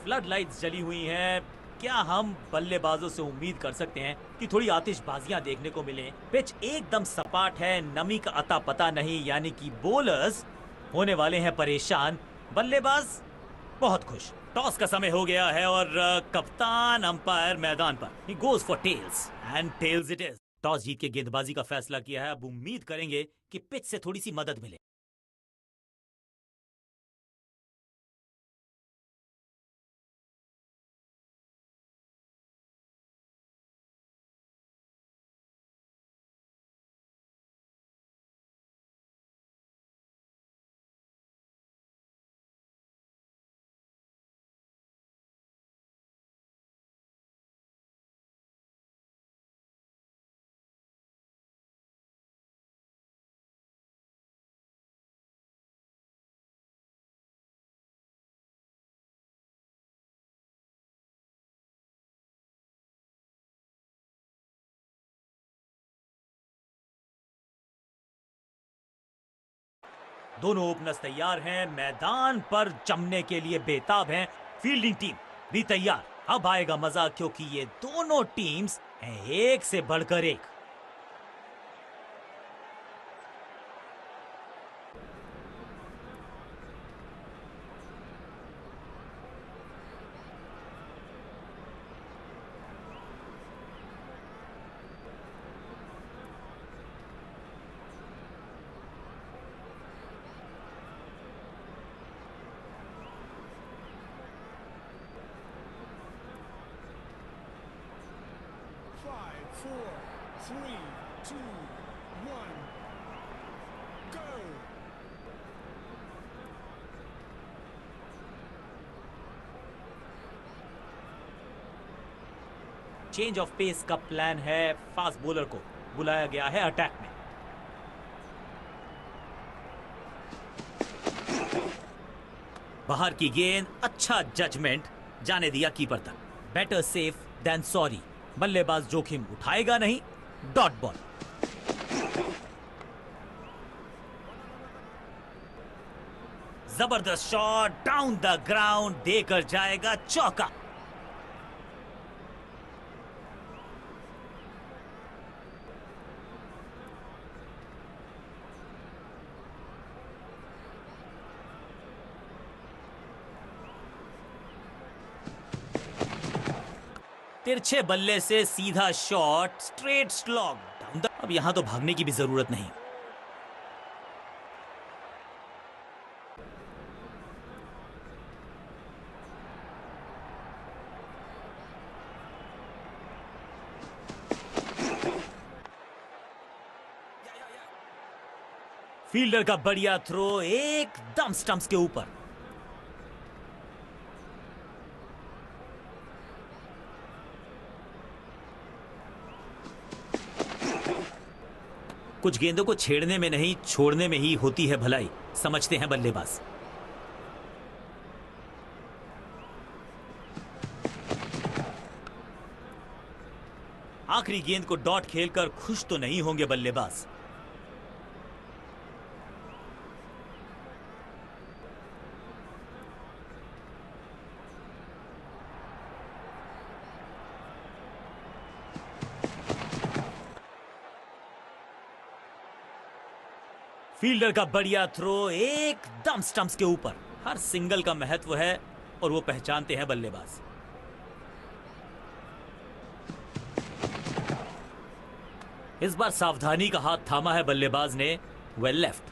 Flood lights जली हुई हैं। क्या हम बल्लेबाजों से उम्मीद कर सकते हैं कि थोड़ी आतिशबाजियां देखने को मिले? पिच एकदम सपाट है, नमी का अता पता नहीं, यानी कि बॉलर्स होने वाले हैं परेशान, बल्लेबाज बहुत खुश। टॉस का समय हो गया है और कप्तान अंपायर मैदान पर। He goes for tails and tails it is. Toss जीत के गेंदबाजी का फैसला किया है। अब उम्मीद करेंगे कि पिच से थोड़ी सी मदद मिले। दोनों ओपनर्स तैयार हैं, मैदान पर जमने के लिए बेताब हैं। फील्डिंग टीम भी तैयार। अब आएगा मजा, क्योंकि ये दोनों टीम्स हैं एक से बढ़कर एक। चेंज ऑफ पेस का प्लान है। फास्ट बॉलर को बुलाया गया है अटैक में। बाहर की गेंद, अच्छा जजमेंट, जाने दिया कीपर तक। Better safe than sorry. बल्लेबाज जोखिम उठाएगा नहीं। Dot ball. जबरदस्त शॉट डाउन द ग्राउंड, देकर जाएगा चौका। तिरछे बल्ले से सीधा shot, straight slog down the. अब यहां तो भागने की भी जरूरत नहीं। फील्डर का बढ़िया थ्रो, एकदम स्टंप्स के ऊपर। कुछ गेंदों को छेड़ने में नहीं, छोड़ने में ही होती है भलाई, समझते हैं बल्लेबाज। आखिरी गेंद को डॉट खेलकर खुश तो नहीं होंगे बल्लेबाज। फील्डर का बढ़िया थ्रो, एकदम स्टंप्स के ऊपर। हर सिंगल का महत्व है और वो पहचानते हैं बल्लेबाज। इस बार सावधानी का हाथ थामा है बल्लेबाज ने। Well left.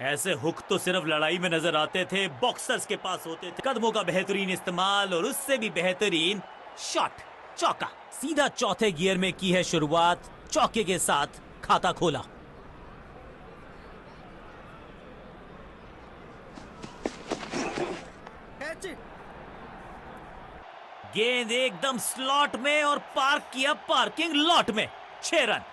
ऐसे हुक तो सिर्फ लड़ाई में नजर आते थे, बॉक्सर्स के पास होते थे। कदमों का बेहतरीन इस्तेमाल और उससे भी बेहतरीन शॉट, चौका। सीधा चौथे गियर में की है शुरुआत, चौके के साथ खाता खोला। गेंद एकदम स्लॉट में और पार्क किया पार्किंग लॉट में। 6 रन।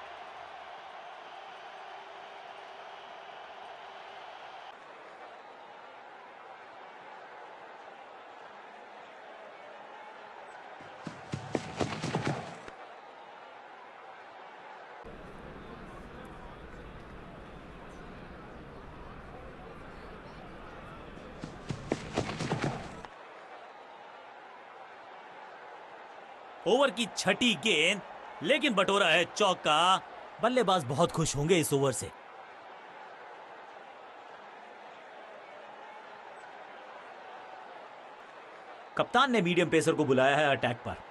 ओवर की छठी गेंद, लेकिन बटोरा है चौका। बल्लेबाज बहुत खुश होंगे इस ओवर से। कप्तान ने मीडियम पेसर को बुलाया है अटैक पर।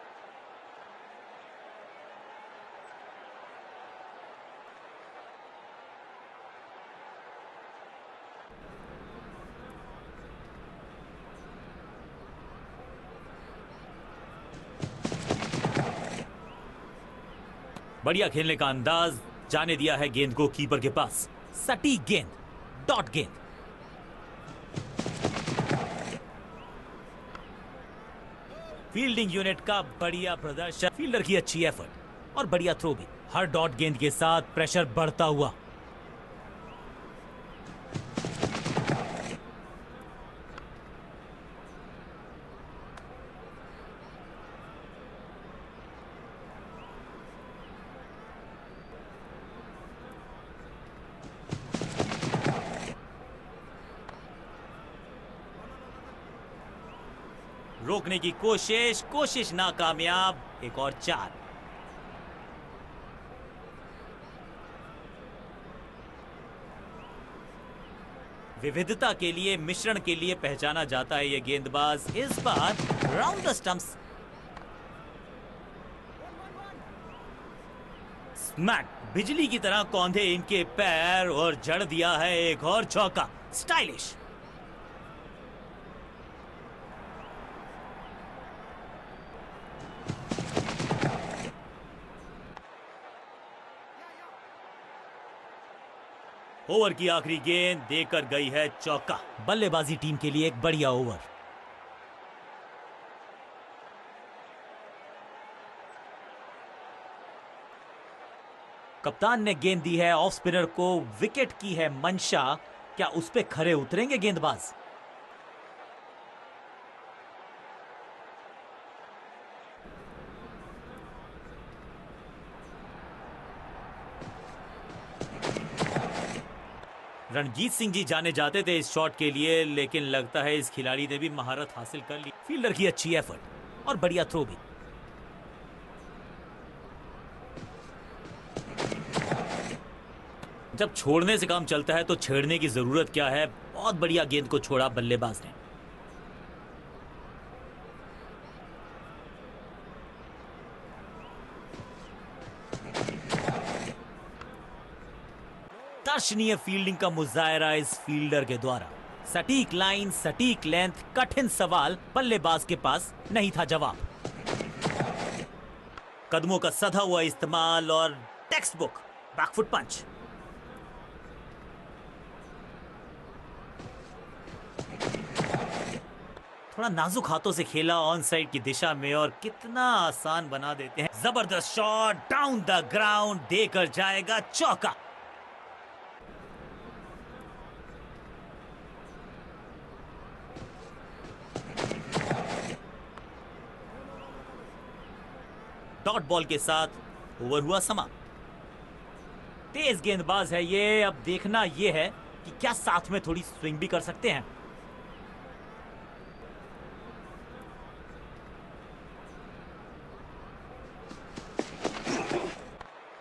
बढ़िया खेलने का अंदाज, जाने दिया है गेंद को कीपर के पास। सटीक गेंद, डॉट गेंद। फील्डिंग यूनिट का बढ़िया प्रदर्शन, फील्डर की अच्छी एफर्ट और बढ़िया थ्रो भी। हर डॉट गेंद के साथ प्रेशर बढ़ता हुआ। रोकने की कोशिश नाकामयाब। एक और 4। विविधता के लिए, मिश्रण के लिए पहचाना जाता है यह गेंदबाज। इस बार राउंड द स्टंप्स। स्मैक, बिजली की तरह कौंधे इनके पैर और जड़ दिया है एक और चौका। स्टाइलिश। ओवर की आखिरी गेंद देकर गई है चौका। बल्लेबाजी टीम के लिए एक बढ़िया ओवर। कप्तान ने गेंद दी है ऑफ स्पिनर को। विकेट की है मंशा। क्या उस पे खरे उतरेंगे गेंदबाज? रणजीत सिंह जी जाने जाते थे इस शॉट के लिए, लेकिन लगता है इस खिलाड़ी ने भी महारत हासिल कर ली। फील्डर की अच्छी एफर्ट और बढ़िया थ्रो भी। जब छोड़ने से काम चलता है तो छेड़ने की जरूरत क्या है। बहुत बढ़िया गेंद को छोड़ा बल्लेबाज ने। दर्शनीय फील्डिंग का मुजाहरा इस फील्डर के द्वारा। सटीक लाइन, सटीक लेंथ, कठिन सवाल, बल्लेबाज के पास नहीं था जवाब। कदमों का सधा हुआ इस्तेमाल और टेक्स्ट बुक बैकफुट पंच। थोड़ा नाजुक हाथों से खेला ऑन साइड की दिशा में और कितना आसान बना देते हैं। जबरदस्त शॉट, डाउन द ग्राउंड, देकर जाएगा चौका। डॉट बॉल के साथ ओवर हुआ समाप्त। तेज गेंदबाज है ये। अब देखना ये है कि क्या साथ में थोड़ी स्विंग भी कर सकते हैं।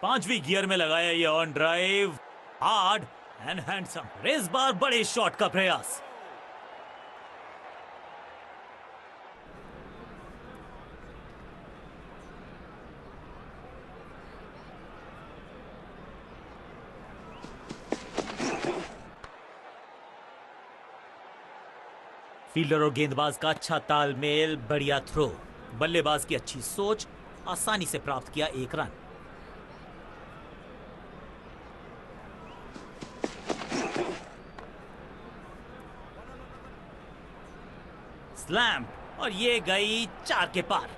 पांचवी गियर में लगाया ये on drive. Hard and handsome. इस बार बड़े शॉट का प्रयास। फील्डर और गेंदबाज का अच्छा तालमेल, बढ़िया थ्रो। बल्लेबाज की अच्छी सोच, आसानी से प्राप्त किया एक रन। स्लैम, और ये गई 4 के पार।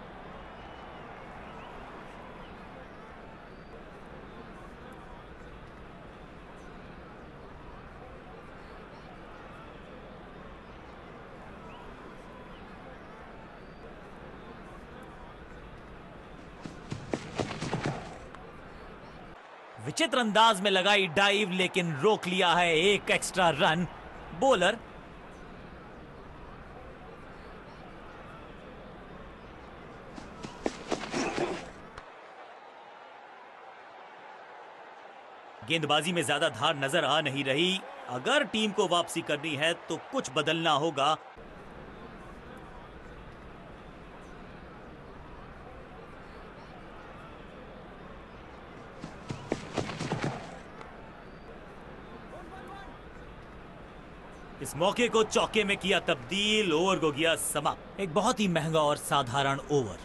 विचित्र अंदाज में लगाई डाइव, लेकिन रोक लिया है एक एक्स्ट्रा रन। बॉलर गेंदबाजी में ज्यादा धार नजर आ नहीं रही। अगर टीम को वापसी करनी है तो कुछ बदलना होगा। इस मौके को चौके में किया तब्दील, ओवर को किया समाप्त। एक बहुत ही महंगा और साधारण ओवर।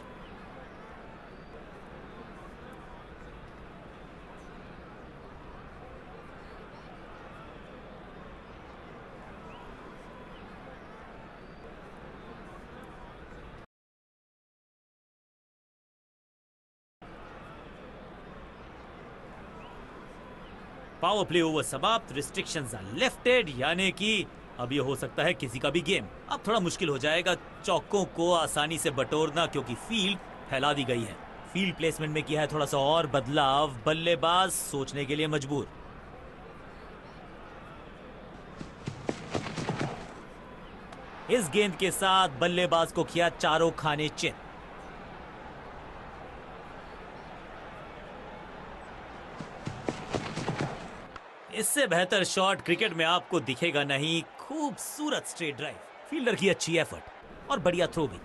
पावर प्ले ओवर समाप्त। रिस्ट्रिक्शंस आर लिफ्टेड, यानी कि अब ये हो सकता है किसी का भी गेम। अब थोड़ा मुश्किल हो जाएगा चौकों को आसानी से बटोरना, क्योंकि फील्ड फैला दी गई है। फील्ड प्लेसमेंट में किया है थोड़ा सा और बदलाव। बल्लेबाज सोचने के लिए मजबूर। इस गेंद के साथ बल्लेबाज को किया चारों खाने चित। इससे बेहतर शॉट क्रिकेट में आपको दिखेगा नहीं। खूबसूरत स्ट्रेट ड्राइव, फील्डर की अच्छी एफर्ट और बढ़िया थ्रो भी।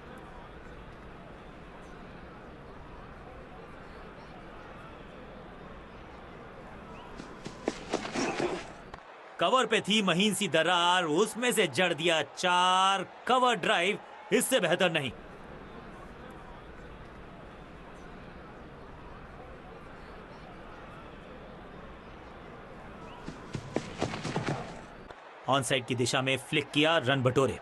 कवर पे थी महीन सी दरार, उसमें से जड़ दिया चार। कवर ड्राइव इससे बेहतर नहीं। ऑन साइड की दिशा में फ्लिक किया, रन बटोरे।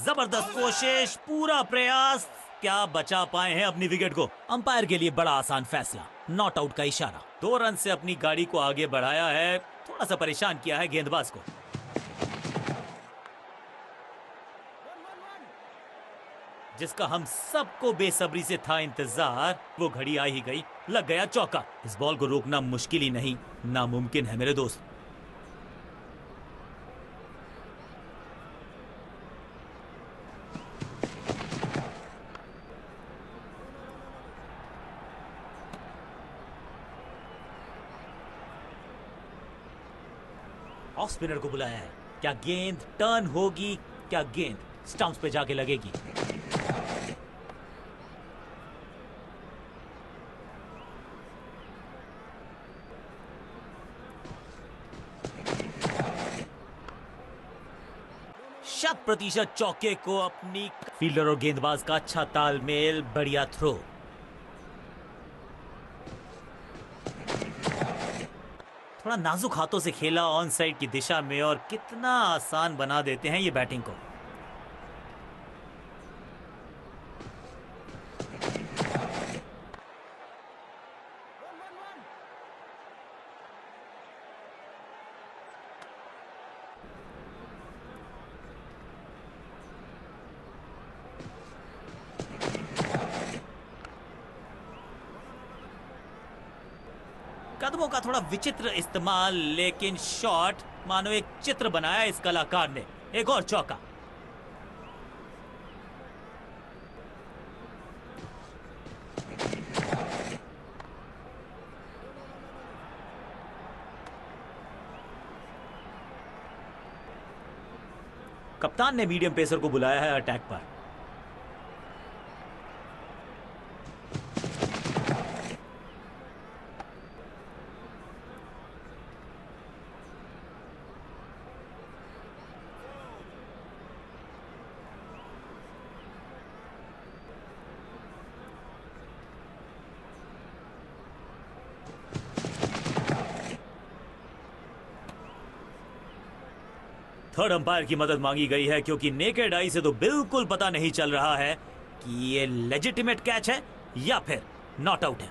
जबरदस्त कोशिश, पूरा प्रयास। क्या बचा पाए हैं अपनी विकेट को। अंपायर के लिए बड़ा आसान फैसला, नॉट आउट का इशारा। 2 रन से अपनी गाड़ी को आगे बढ़ाया है। थोड़ा सा परेशान किया है गेंदबाज को। जिसका हम सबको बेसब्री से था इंतजार, वो घड़ी आ ही गई। लग गया चौका। इस बॉल को रोकना मुश्किल ही नहीं, नामुमकिन है मेरे दोस्त। ऑफ स्पिनर को बुलाया है। क्या गेंद टर्न होगी? क्या गेंद स्टंप्स पे जाके लगेगी? शत प्रतिशत चौके को अपनी। फील्डर और गेंदबाज का अच्छा तालमेल, बढ़िया थ्रो। थोड़ा नाजुक हाथों से खेला ऑन साइड की दिशा में, और कितना आसान बना देते हैं ये बैटिंग को। कदमों का थोड़ा विचित्र इस्तेमाल, लेकिन शॉट मानो एक चित्र बनाया इस कलाकार ने। एक और चौका। कप्तान ने मीडियम पेसर को बुलाया है अटैक पर। थर्ड अंपायर की मदद मांगी गई है, क्योंकि नेकेड आई से तो बिल्कुल पता नहीं चल रहा है कि ये लेजिटिमेट कैच है या फिर नॉट आउट है।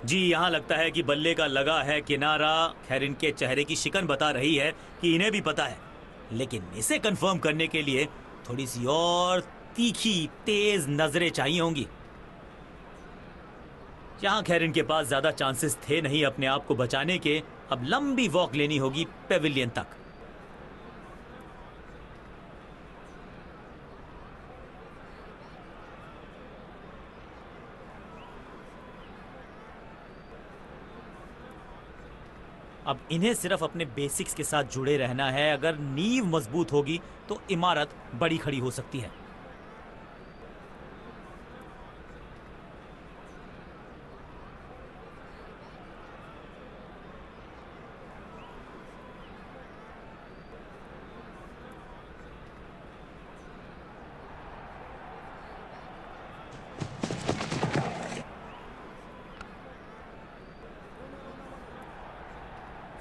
जी, यहां लगता है कि बल्ले का लगा है किनारा। खैर, इनके चेहरे की शिकन बता रही है कि इन्हें भी पता है, लेकिन इसे कंफर्म करने के लिए थोड़ी सी और तीखी तेज नजरें चाहिए होंगी। जहां खैर इनके पास ज्यादा चांसेस थे नहीं अपने आप को बचाने के, अब लंबी वॉक लेनी होगी पेविलियन तक। अब इन्हें सिर्फ अपने बेसिक्स के साथ जुड़े रहना है। अगर नींव मजबूत होगी तो इमारत बड़ी खड़ी हो सकती है।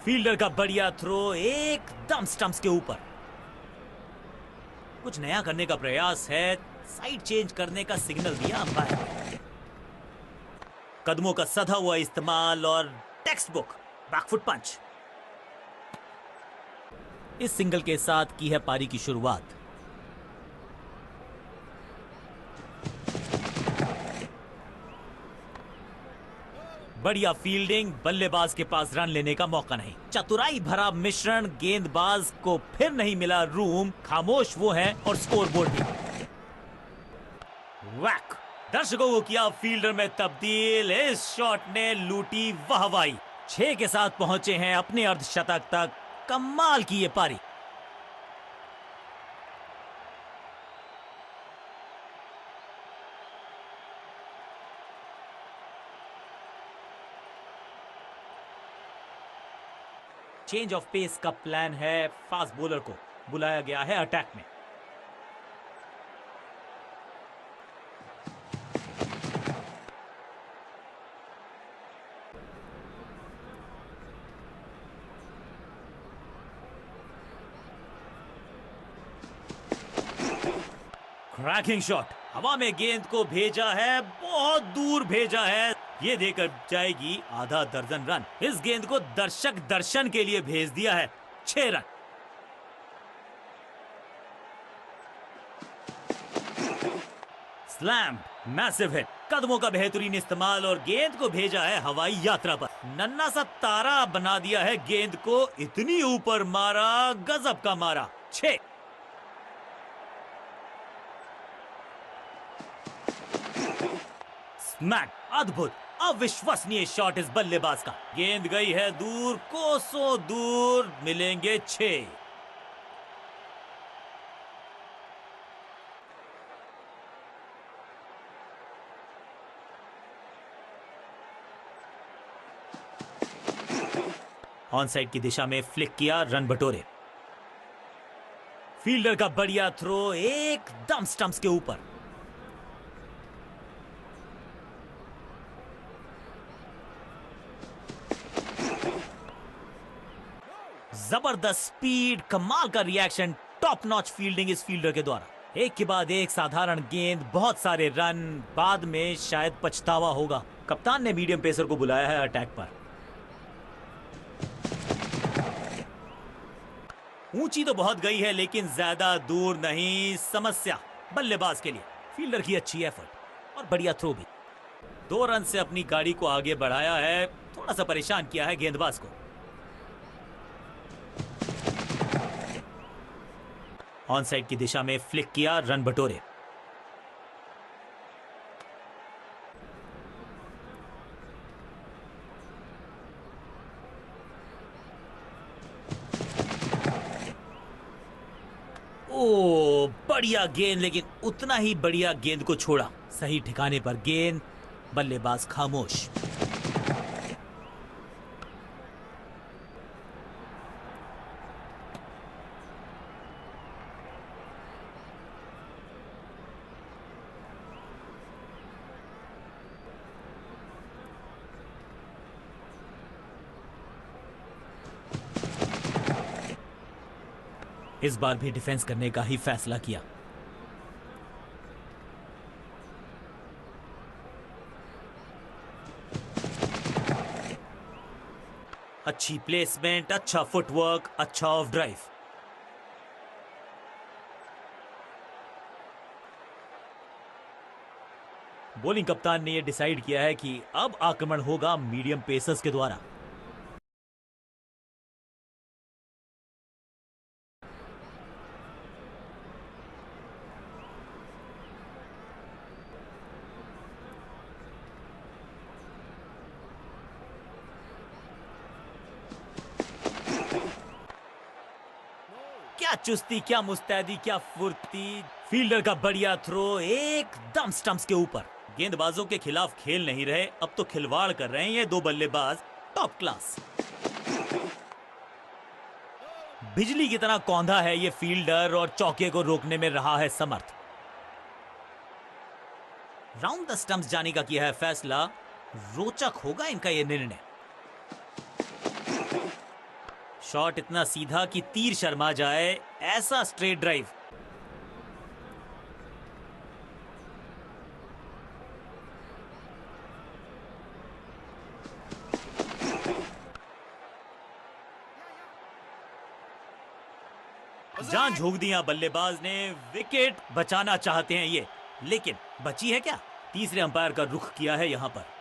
फील्डर का बढ़िया थ्रो एकदम स्टंप्स के ऊपर। कुछ नया करने का प्रयास है, साइड चेंज करने का सिग्नल दिया अंपायर। कदमों का सधा हुआ इस्तेमाल और टेक्स्ट बुक बैकफुट पंच। इस सिंगल के साथ की है पारी की शुरुआत। बढ़िया फील्डिंग, बल्लेबाज के पास रन लेने का मौका नहीं। चतुराई भरा मिश्रण, गेंदबाज को फिर नहीं मिला रूम। खामोश वो है और स्कोरबोर्ड भी। वैक, दर्शकों को किया फील्डर में तब्दील। इस शॉट ने लूटी वाहवाही। 6 के साथ पहुंचे हैं अपने अर्धशतक तक। कमाल की ये पारी। चेंज ऑफ पेस का प्लान है। फास्ट बॉलर को बुलाया गया है अटैक में। क्रैकिंग शॉट, हवा में गेंद को भेजा है, बहुत दूर भेजा है। ये देकर जाएगी आधा दर्जन रन। इस गेंद को दर्शक दर्शन के लिए भेज दिया है। 6 रन। Slam, massive hit. कदमों का बेहतरीन इस्तेमाल और गेंद को भेजा है हवाई यात्रा पर। नन्ना सा तारा बना दिया है गेंद को। इतनी ऊपर मारा, गजब का मारा। 6। स्मैक, अद्भुत, अविश्वसनीय शॉट इस बल्लेबाज का। गेंद गई है दूर, कोसों दूर। मिलेंगे 6। ऑन साइड की दिशा में फ्लिक किया, रन बटोरे। फील्डर का बढ़िया थ्रो एकदम स्टंप्स के ऊपर। जबरदस्त स्पीड, कमाल का रिएक्शन, टॉप नॉच फील्डिंग इस फील्डर के द्वारा। एक के बाद एक साधारण गेंद, बहुत सारे रन। बाद में शायद पछतावा होगा। कप्तान ने मीडियम पेसर को बुलाया है अटैक पर। ऊंची तो बहुत गई है लेकिन ज्यादा दूर नहीं। समस्या बल्लेबाज के लिए। फील्डर की अच्छी एफर्ट और बढ़िया थ्रो भी। 2 रन से अपनी गाड़ी को आगे बढ़ाया है। थोड़ा सा परेशान किया है गेंदबाज को। ऑन साइड की दिशा में फ्लिक किया, रन बटोरे। ओ, बढ़िया गेंद, लेकिन उतना ही बढ़िया गेंद को छोड़ा। सही ठिकाने पर गेंद, बल्लेबाज खामोश। इस बार भी डिफेंस करने का ही फैसला किया। अच्छी प्लेसमेंट, अच्छा फुटवर्क, अच्छा ऑफ ड्राइव। बॉलिंग कप्तान ने यह डिसाइड किया है कि अब आक्रमण होगा मीडियम पेसर्स के द्वारा। चुस्ती, क्या मुस्तैदी, क्या फुर्ती। फील्डर का बढ़िया थ्रो एकदम स्टंप्स के ऊपर। गेंदबाजों के खिलाफ खेल नहीं रहे, अब तो खिलवाड़ कर रहे हैं ये दो बल्लेबाज। Top class. बिजली की तरह कौंधा है ये फील्डर और चौके को रोकने में रहा है समर्थ। राउंड द स्टंप्स जाने का किया है फैसला। रोचक होगा इनका यह निर्णय। शॉट इतना सीधा कि तीर शर्मा जाए, ऐसा स्ट्रेट ड्राइव। जान झोंक दिया बल्लेबाज ने। विकेट बचाना चाहते हैं ये, लेकिन बची है क्या? तीसरे अंपायर का रुख किया है यहां पर।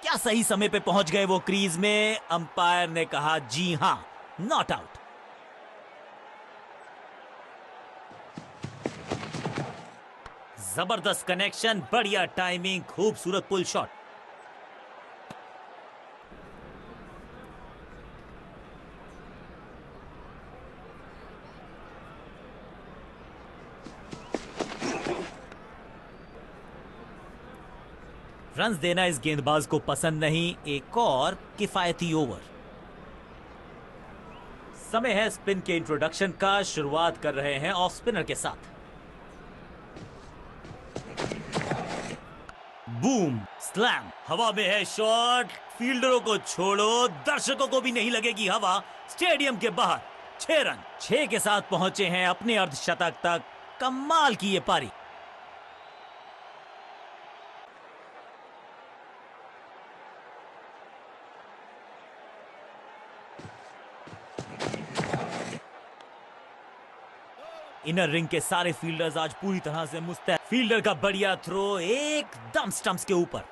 क्या सही समय पे पहुंच गए वो क्रीज में। अंपायर ने कहा जी हां, नॉट आउट। जबरदस्त कनेक्शन, बढ़िया टाइमिंग, खूबसूरत पुल शॉट। रन्स देना इस गेंदबाज को पसंद नहीं। एक और किफायती ओवर। समय है स्पिन के इंट्रोडक्शन का। शुरुआत कर रहे हैं ऑफ स्पिनर के साथ। बूम, स्लैम, हवा में है शॉट। फील्डरों को छोड़ो, दर्शकों को भी नहीं लगेगी हवा। स्टेडियम के बाहर 6 रन। 6 के साथ पहुंचे हैं अपने अर्धशतक तक। कमाल की ये पारी। इनर रिंग के सारे फील्डर्स आज पूरी तरह से मुस्तैद। फील्डर का बढ़िया थ्रो एकदम स्टंप्स के ऊपर।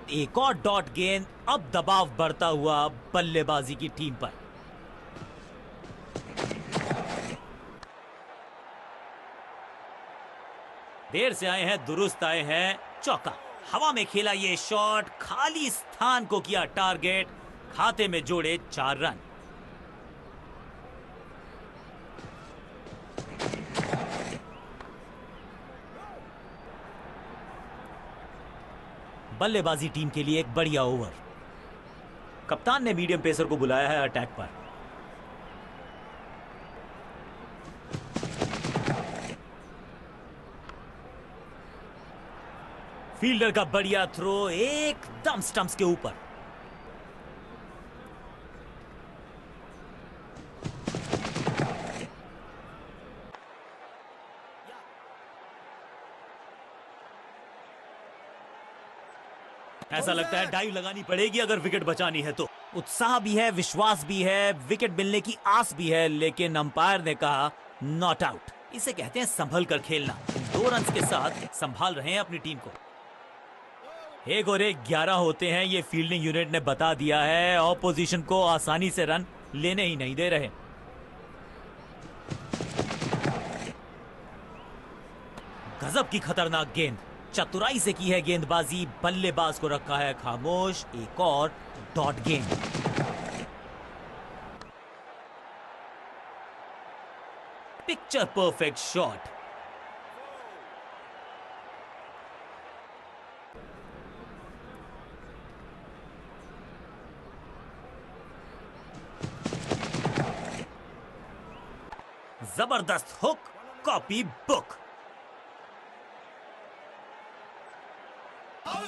एक और डॉट गेंद। अब दबाव बढ़ता हुआ बल्लेबाजी की टीम पर। देर से आए हैं, दुरुस्त आए हैं। चौका। हवा में खेला ये शॉट, खाली स्थान को किया टारगेट। खाते में जोड़े 4 रन। बल्लेबाजी टीम के लिए एक बढ़िया ओवर। कप्तान ने मीडियम पेसर को बुलाया है अटैक पर। फील्डर का बढ़िया थ्रो एकदम स्टंप्स के ऊपर। ऐसा लगता है डाइव लगानी पड़ेगी अगर विकेट बचानी है तो। उत्साह भी है, विश्वास भी है, विकेट मिलने की आस भी है, लेकिन अंपायर ने कहा नॉट आउट। इसे कहते हैं संभल कर खेलना। 2 रन के साथ संभाल रहे हैं अपनी टीम को। 1 और 1 11 होते हैं, ये फील्डिंग यूनिट ने बता दिया है। ऑपोजिशन को आसानी से रन लेने ही नहीं दे रहे। गजब की खतरनाक गेंद। चतुराई से की है गेंदबाजी। बल्लेबाज को रखा है खामोश। एक और डॉट गेंद। Picture perfect shot. जबरदस्त हुक, कॉपी बुक।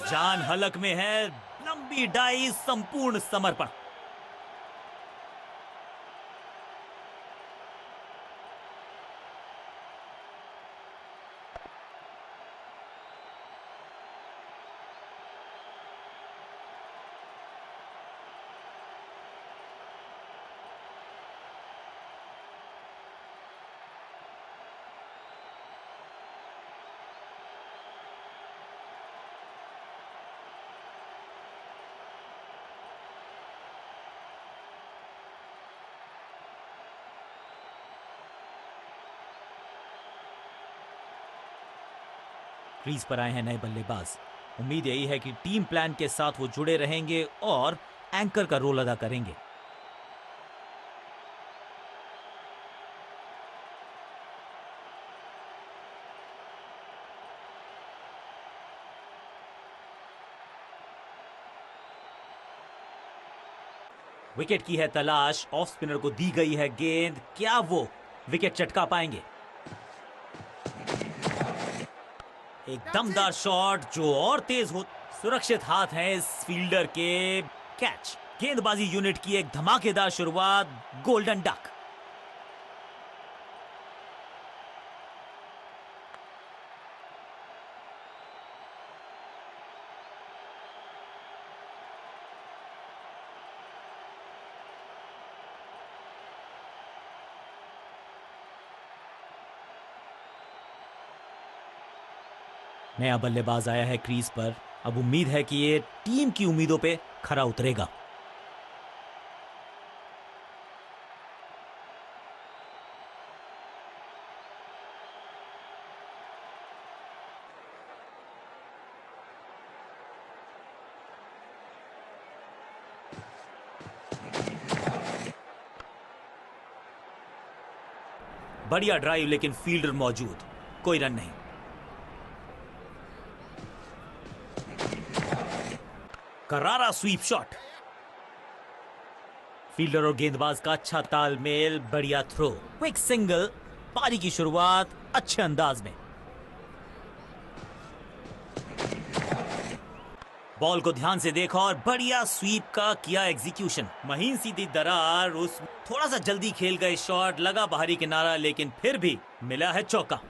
जान हलक में है, लंबी डाई, संपूर्ण समर्पण। क्रीज पर आए हैं नए बल्लेबाज। उम्मीद यही है कि टीम प्लान के साथ वो जुड़े रहेंगे और एंकर का रोल अदा करेंगे। विकेट की है तलाश, ऑफ स्पिनर को दी गई है गेंद, क्या वो विकेट चटका पाएंगे? एक दमदार शॉट जो और तेज हो। सुरक्षित हाथ हैं इस फील्डर के। कैच। गेंदबाजी यूनिट की एक धमाकेदार शुरुआत, गोल्डन डक। नया बल्लेबाज आया है क्रीज पर। अब उम्मीद है कि ये टीम की उम्मीदों पे खरा उतरेगा। बढ़िया ड्राइव, लेकिन फील्डर मौजूद, कोई रन नहीं। करारा स्वीप शॉट। फील्डर और गेंदबाज का अच्छा तालमेल, बढ़िया थ्रो, क्विक सिंगल। पारी की शुरुआत अच्छे अंदाज में। बॉल को ध्यान से देखा और बढ़िया स्वीप का किया एग्जीक्यूशन। महीन सीधी दरार, उस थोड़ा सा जल्दी खेल गए शॉट, लगा बाहरी किनारा, लेकिन फिर भी मिला है चौका।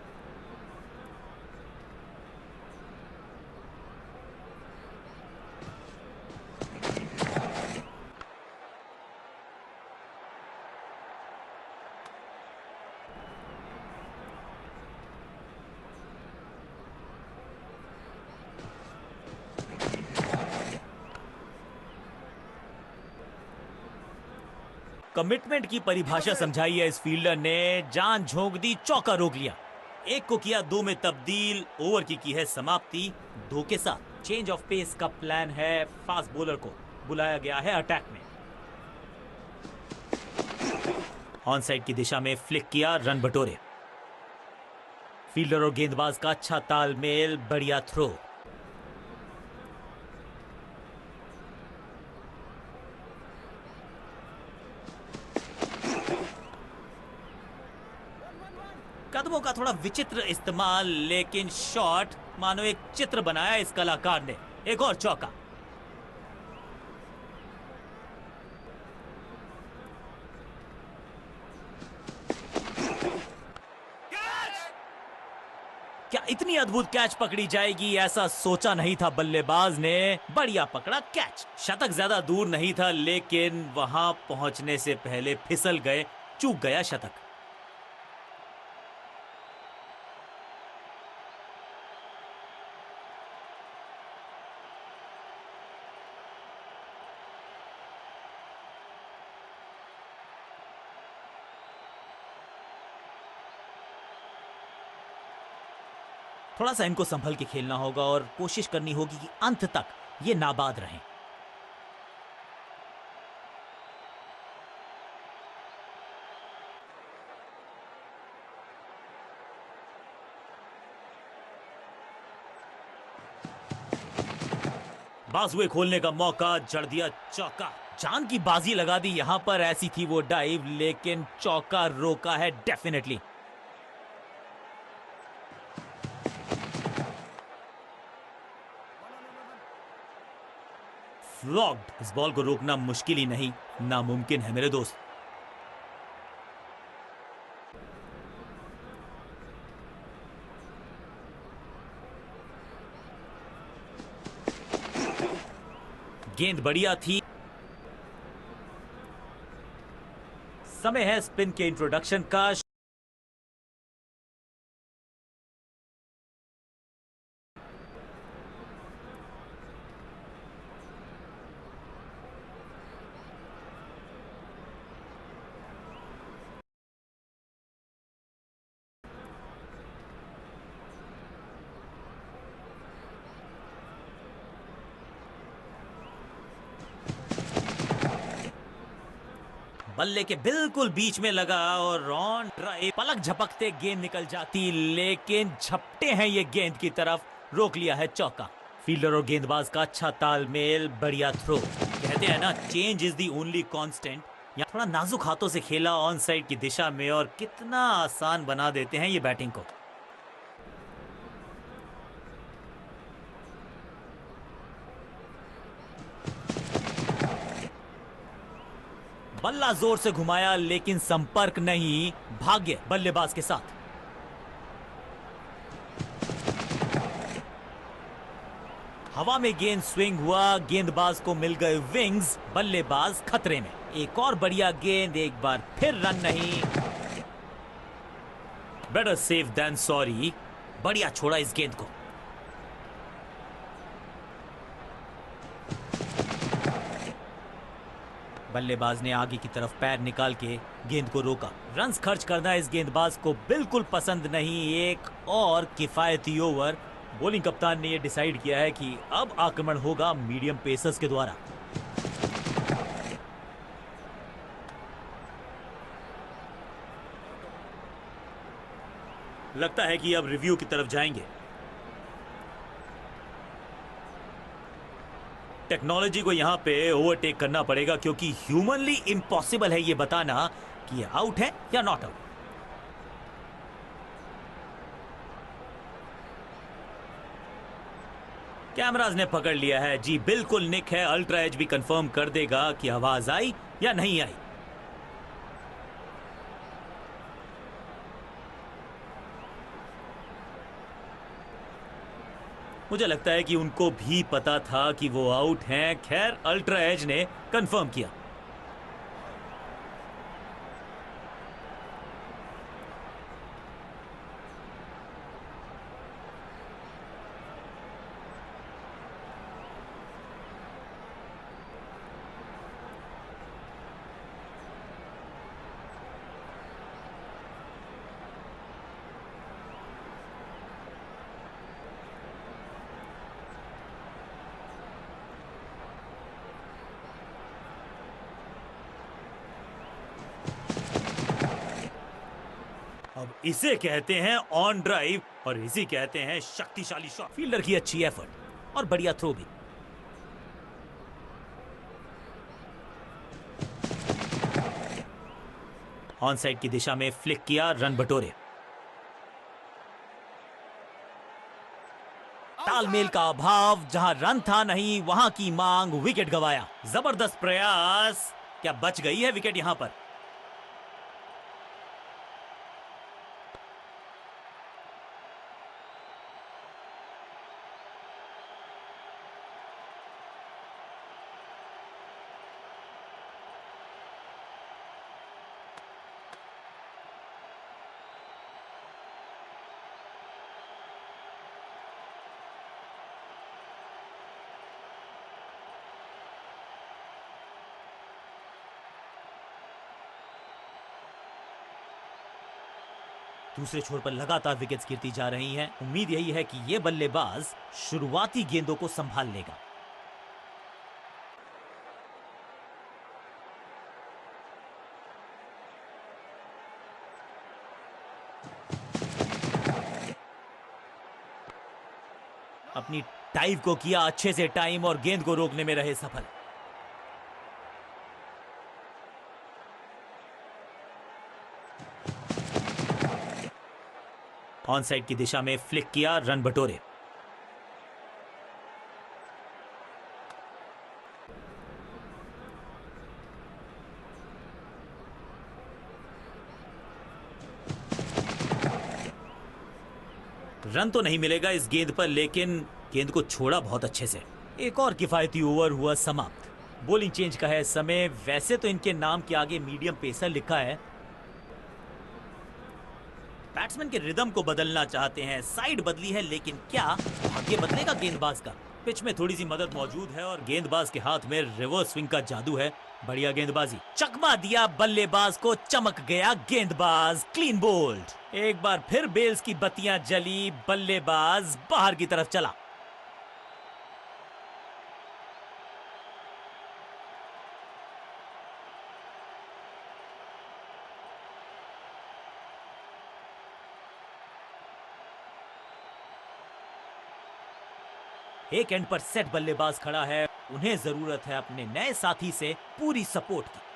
कमिटमेंट की परिभाषा समझाई है इस फील्डर ने, जान झोंक दी, चौका रोक लिया। एक को किया दो में तब्दील, ओवर की है समाप्ति दो के साथ। चेंज ऑफ पेस का प्लान है, फास्ट बॉलर को बुलाया गया है अटैक में। ऑन साइड की दिशा में फ्लिक किया, रन बटोरे। फील्डर और गेंदबाज का अच्छा तालमेल, बढ़िया थ्रो। कदमों का थोड़ा विचित्र इस्तेमाल, लेकिन शॉट मानो एक चित्र बनाया इस कलाकार ने। एक और चौका। क्या इतनी अद्भुत कैच पकड़ी जाएगी, ऐसा सोचा नहीं था बल्लेबाज ने। बढ़िया पकड़ा कैच। शतक ज्यादा दूर नहीं था, लेकिन वहां पहुंचने से पहले फिसल गए, चूक गया शतक। थोड़ा सा इनको संभल के खेलना होगा और कोशिश करनी होगी कि अंत तक ये नाबाद रहें। बाजुए खोलने का मौका, जड़ दिया चौका। जान की बाजी लगा दी यहां पर, ऐसी थी वो डाइव, लेकिन चौका रोका है डेफिनेटली। फ्लॉग्ड। इस बॉल को रोकना मुश्किल ही नहीं, नामुमकिन है मेरे दोस्त। गेंद बढ़िया थी। समय है स्पिन के इंट्रोडक्शन का। बल्ले के बिल्कुल बीच में लगा और ऑन ड्राइव पलक झपकते गेंद निकल जाती, लेकिन झपटे हैं ये गेंद की तरफ, रोक लिया है चौका। फील्डर और गेंदबाज का अच्छा तालमेल, बढ़िया थ्रो। कहते हैं ना, change is the only constant. यहाँ थोड़ा नाजुक हाथों से खेला ऑन साइड की दिशा में और कितना आसान बना देते हैं ये बैटिंग को। बल्ला जोर से घुमाया लेकिन संपर्क नहीं, भाग्य बल्लेबाज के साथ। हवा में गेंद स्विंग हुआ, गेंदबाज को मिल गए विंग्स, बल्लेबाज खतरे में। एक और बढ़िया गेंद, एक बार फिर रन नहीं। बेटर सेफ देन सॉरी, बढ़िया छोड़ा इस गेंद को। बल्लेबाज ने आगे की तरफ पैर निकाल के गेंद को रोका। रन्स खर्च करना इस गेंदबाज को बिल्कुल पसंद नहीं। एक और किफायती ओवर। बॉलिंग कप्तान ने यह डिसाइड किया है कि अब आक्रमण होगा मीडियम पेसर्स के द्वारा। लगता है कि अब रिव्यू की तरफ जाएंगे। टेक्नोलॉजी को यहां पे ओवरटेक करना पड़ेगा, क्योंकि ह्यूमनली इम्पॉसिबल है ये बताना कि आउट है या नॉट आउट। कैमराज ने पकड़ लिया है जी, बिल्कुल निक है। अल्ट्रा एज भी कंफर्म कर देगा कि आवाज आई या नहीं आई। मुझे लगता है कि उनको भी पता था कि वो आउट हैं। खैर, अल्ट्रा एज ने कंफर्म किया। अब इसे कहते हैं ऑन ड्राइव और इसे कहते हैं शक्तिशाली शॉट। फील्डर की अच्छी एफर्ट और बढ़िया थ्रो भी। ऑन साइड की दिशा में फ्लिक किया, रन बटोरे। तालमेल का अभाव, जहां रन था नहीं वहां की मांग, विकेट गवाया। जबरदस्त प्रयास, क्या बच गई है विकेट यहां पर। दूसरे छोर पर लगातार विकेट्स गिरती जा रही हैं। उम्मीद यही है कि यह बल्लेबाज शुरुआती गेंदों को संभाल लेगा। अपनी डाइव को किया अच्छे से टाइम और गेंद को रोकने में रहे सफल। ऑन साइड की दिशा में फ्लिक किया, रन बटोरे। रन तो नहीं मिलेगा इस गेंद पर, लेकिन गेंद को छोड़ा बहुत अच्छे से। एक और किफायती ओवर हुआ समाप्त। बॉलिंग चेंज का है समय। वैसे तो इनके नाम के आगे मीडियम पेसर लिखा है। बैट्समैन के रिदम को बदलना चाहते हैं। साइड बदली है, लेकिन क्या भाग्य बदलेगा गेंदबाज का। पिच में थोड़ी सी मदद मौजूद है और गेंदबाज के हाथ में रिवर्स स्विंग का जादू है। बढ़िया गेंदबाजी, चकमा दिया बल्लेबाज को, चमक गया गेंदबाज, क्लीन बोल्ड। एक बार फिर बेल्स की बत्तियां जली, बल्लेबाज बाहर की तरफ चला। एक एंड पर सेट बल्लेबाज खड़ा है, उन्हें जरूरत है अपने नए साथी से पूरी सपोर्ट की।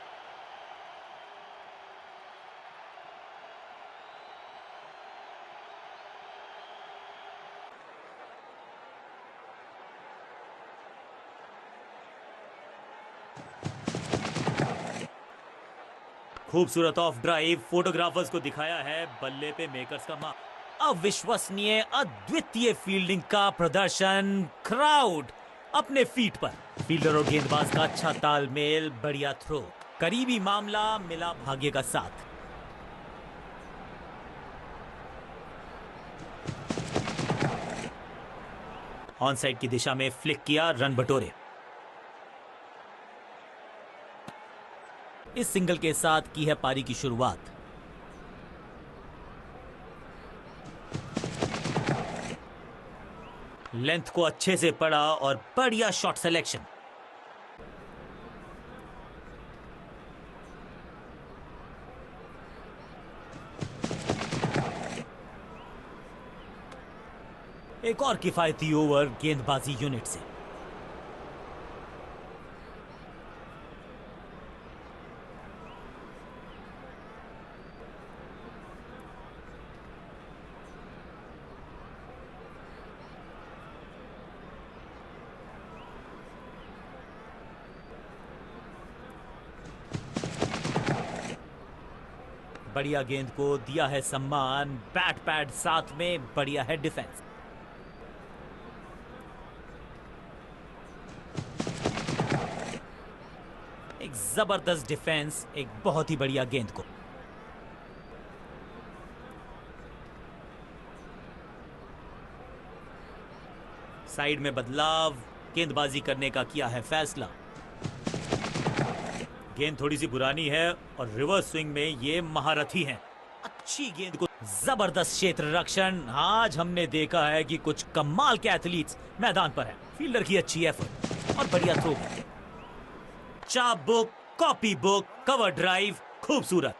खूबसूरत ऑफ ड्राइव फोटोग्राफर्स को दिखाया है, बल्ले पे मेकर्स का मार्क। अविश्वसनीय अद्वितीय फील्डिंग का प्रदर्शन, क्राउड अपने फीट पर। फील्डर और गेंदबाज का अच्छा तालमेल, बढ़िया थ्रो, करीबी मामला, मिला भाग्य का साथ। ऑन साइड की दिशा में फ्लिक किया, रन बटोरे। इस सिंगल के साथ की है पारी की शुरुआत। लेंथ को अच्छे से पड़ा और बढ़िया शॉट सिलेक्शन। एक और किफायती ओवर गेंदबाजी यूनिट से। बढ़िया गेंद को दिया है सम्मान, बैट पैड साथ में, बढ़िया है डिफेंस। एक जबरदस्त डिफेंस, एक बहुत ही बढ़िया गेंद को। साइड में बदलाव, गेंदबाजी करने का किया है फैसला। गेंद थोड़ी सी पुरानी है और रिवर्स स्विंग में ये महारथी हैं। अच्छी गेंद को, जबरदस्त क्षेत्र रक्षण। आज हमने देखा है कि कुछ कमाल के एथलीट्स मैदान पर हैं। फील्डर की अच्छी एफर्ट और बढ़िया थ्रो। चाप book, copy book, cover drive, खूबसूरत।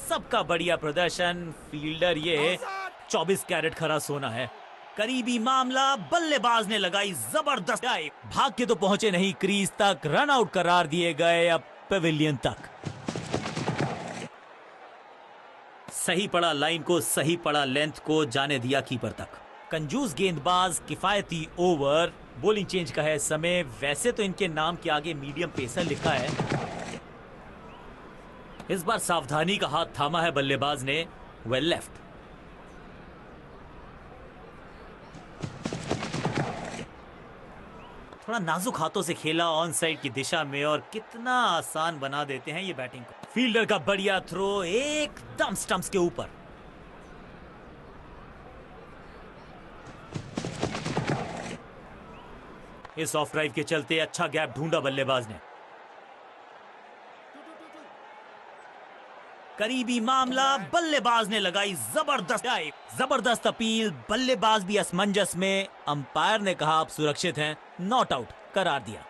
सबका बढ़िया प्रदर्शन। फील्डर ये 24 कैरेट खरा सोना है। करीबी मामला, बल्लेबाज ने लगाई जबरदस्त डाइव। भाग के तो पहुंचे नहीं क्रीज तक, रन आउट करार दिए गए अब पेविलियन तक। सही पड़ा लाइन को, सही पड़ा लेंथ को, जाने दिया कीपर तक। कंजूस गेंदबाज, किफायती ओवर। बॉलिंग चेंज का है समय। वैसे तो इनके नाम के आगे मीडियम पेसर लिखा है। इस बार सावधानी का हाथ थामा है बल्लेबाज ने, वेल लेफ्ट। थोड़ा नाजुक हाथों से खेला ऑन साइड की दिशा में और कितना आसान बना देते हैं ये बैटिंग को। फील्डर का बढ़िया थ्रो, एकदम स्टंप्स के ऊपर। इस ऑफ ड्राइव के चलते अच्छा गैप ढूंढा बल्लेबाज ने। करीबी मामला, बल्लेबाज ने लगाई जबरदस्त डाइव। जबरदस्त अपील, बल्लेबाज भी असमंजस में। अंपायर ने कहा आप सुरक्षित हैं, नॉट आउट करार दिया।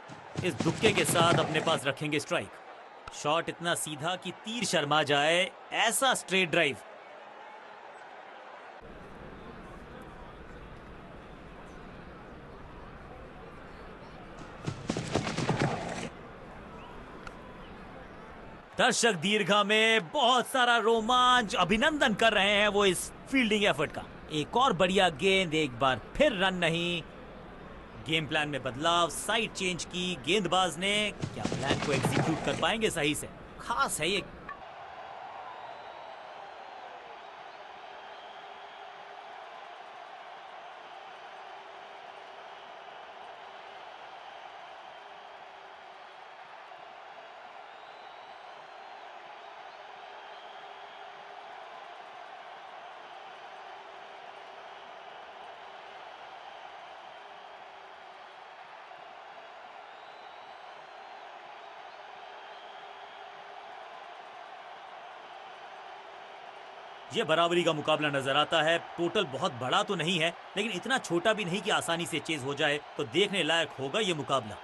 इस दुक्के के साथ अपने पास रखेंगे स्ट्राइक। शॉट इतना सीधा कि तीर शर्मा जाए, ऐसा स्ट्रेट ड्राइव। दर्शक दीर्घा में बहुत सारा रोमांच, अभिनंदन कर रहे हैं वो इस फील्डिंग एफर्ट का। एक और बढ़िया गेंद, एक बार फिर रन नहीं। गेम प्लान में बदलाव, साइड चेंज की गेंदबाज ने। क्या प्लान को एग्जीक्यूट कर पाएंगे सही से? खास है ये। ये बराबरी का मुकाबला नजर आता है। टोटल बहुत बड़ा तो नहीं है, लेकिन इतना छोटा भी नहीं कि आसानी से चेज हो जाए, तो देखने लायक होगा ये मुकाबला।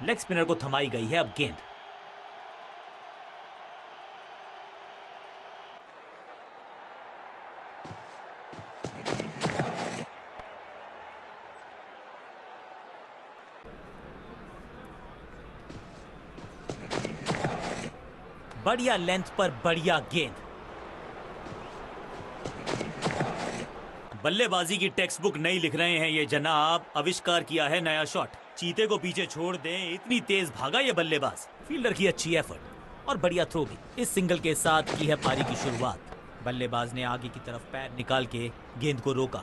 लेग स्पिनर को थमाई गई है अब गेंद। बढ़िया लेंथ पर बढ़िया गेंद। बल्लेबाजी की टेक्स्ट बुक नहीं लिख रहे हैं ये जनाब, आविष्कार किया है नया शॉट। चीते को पीछे छोड़ दें, इतनी तेज भागा ये बल्लेबाज। फील्डर की अच्छी एफर्ट और बढ़िया थ्रो भी। इस सिंगल के साथ की है पारी की शुरुआत। बल्लेबाज ने आगे की तरफ पैर निकाल के गेंद को रोका,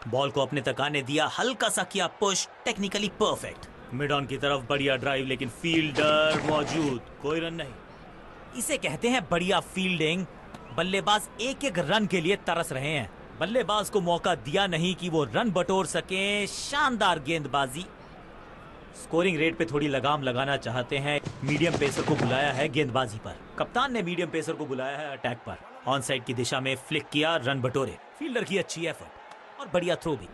बॉल को अपने तक आने दिया, हल्का सा किया push, technically perfect. Mid on की तरफ बढ़िया ड्राइव, लेकिन फील्डर मौजूद, कोई रन नहीं। इसे कहते हैं बढ़िया फील्डिंग। बल्लेबाज एक एक रन के लिए तरस रहे हैं। बल्लेबाज को मौका दिया नहीं कि वो रन बटोर सके। शानदार गेंदबाजी। स्कोरिंग रेट पे थोड़ी लगाम लगाना चाहते हैं। मीडियम पेसर को बुलाया है गेंदबाजी पर। कप्तान ने मीडियम पेसर को बुलाया है अटैक पर। ऑन साइड की दिशा में फ्लिक किया, रन बटोरे। फील्डर की अच्छी एफर्ट और बढ़िया थ्रो भी।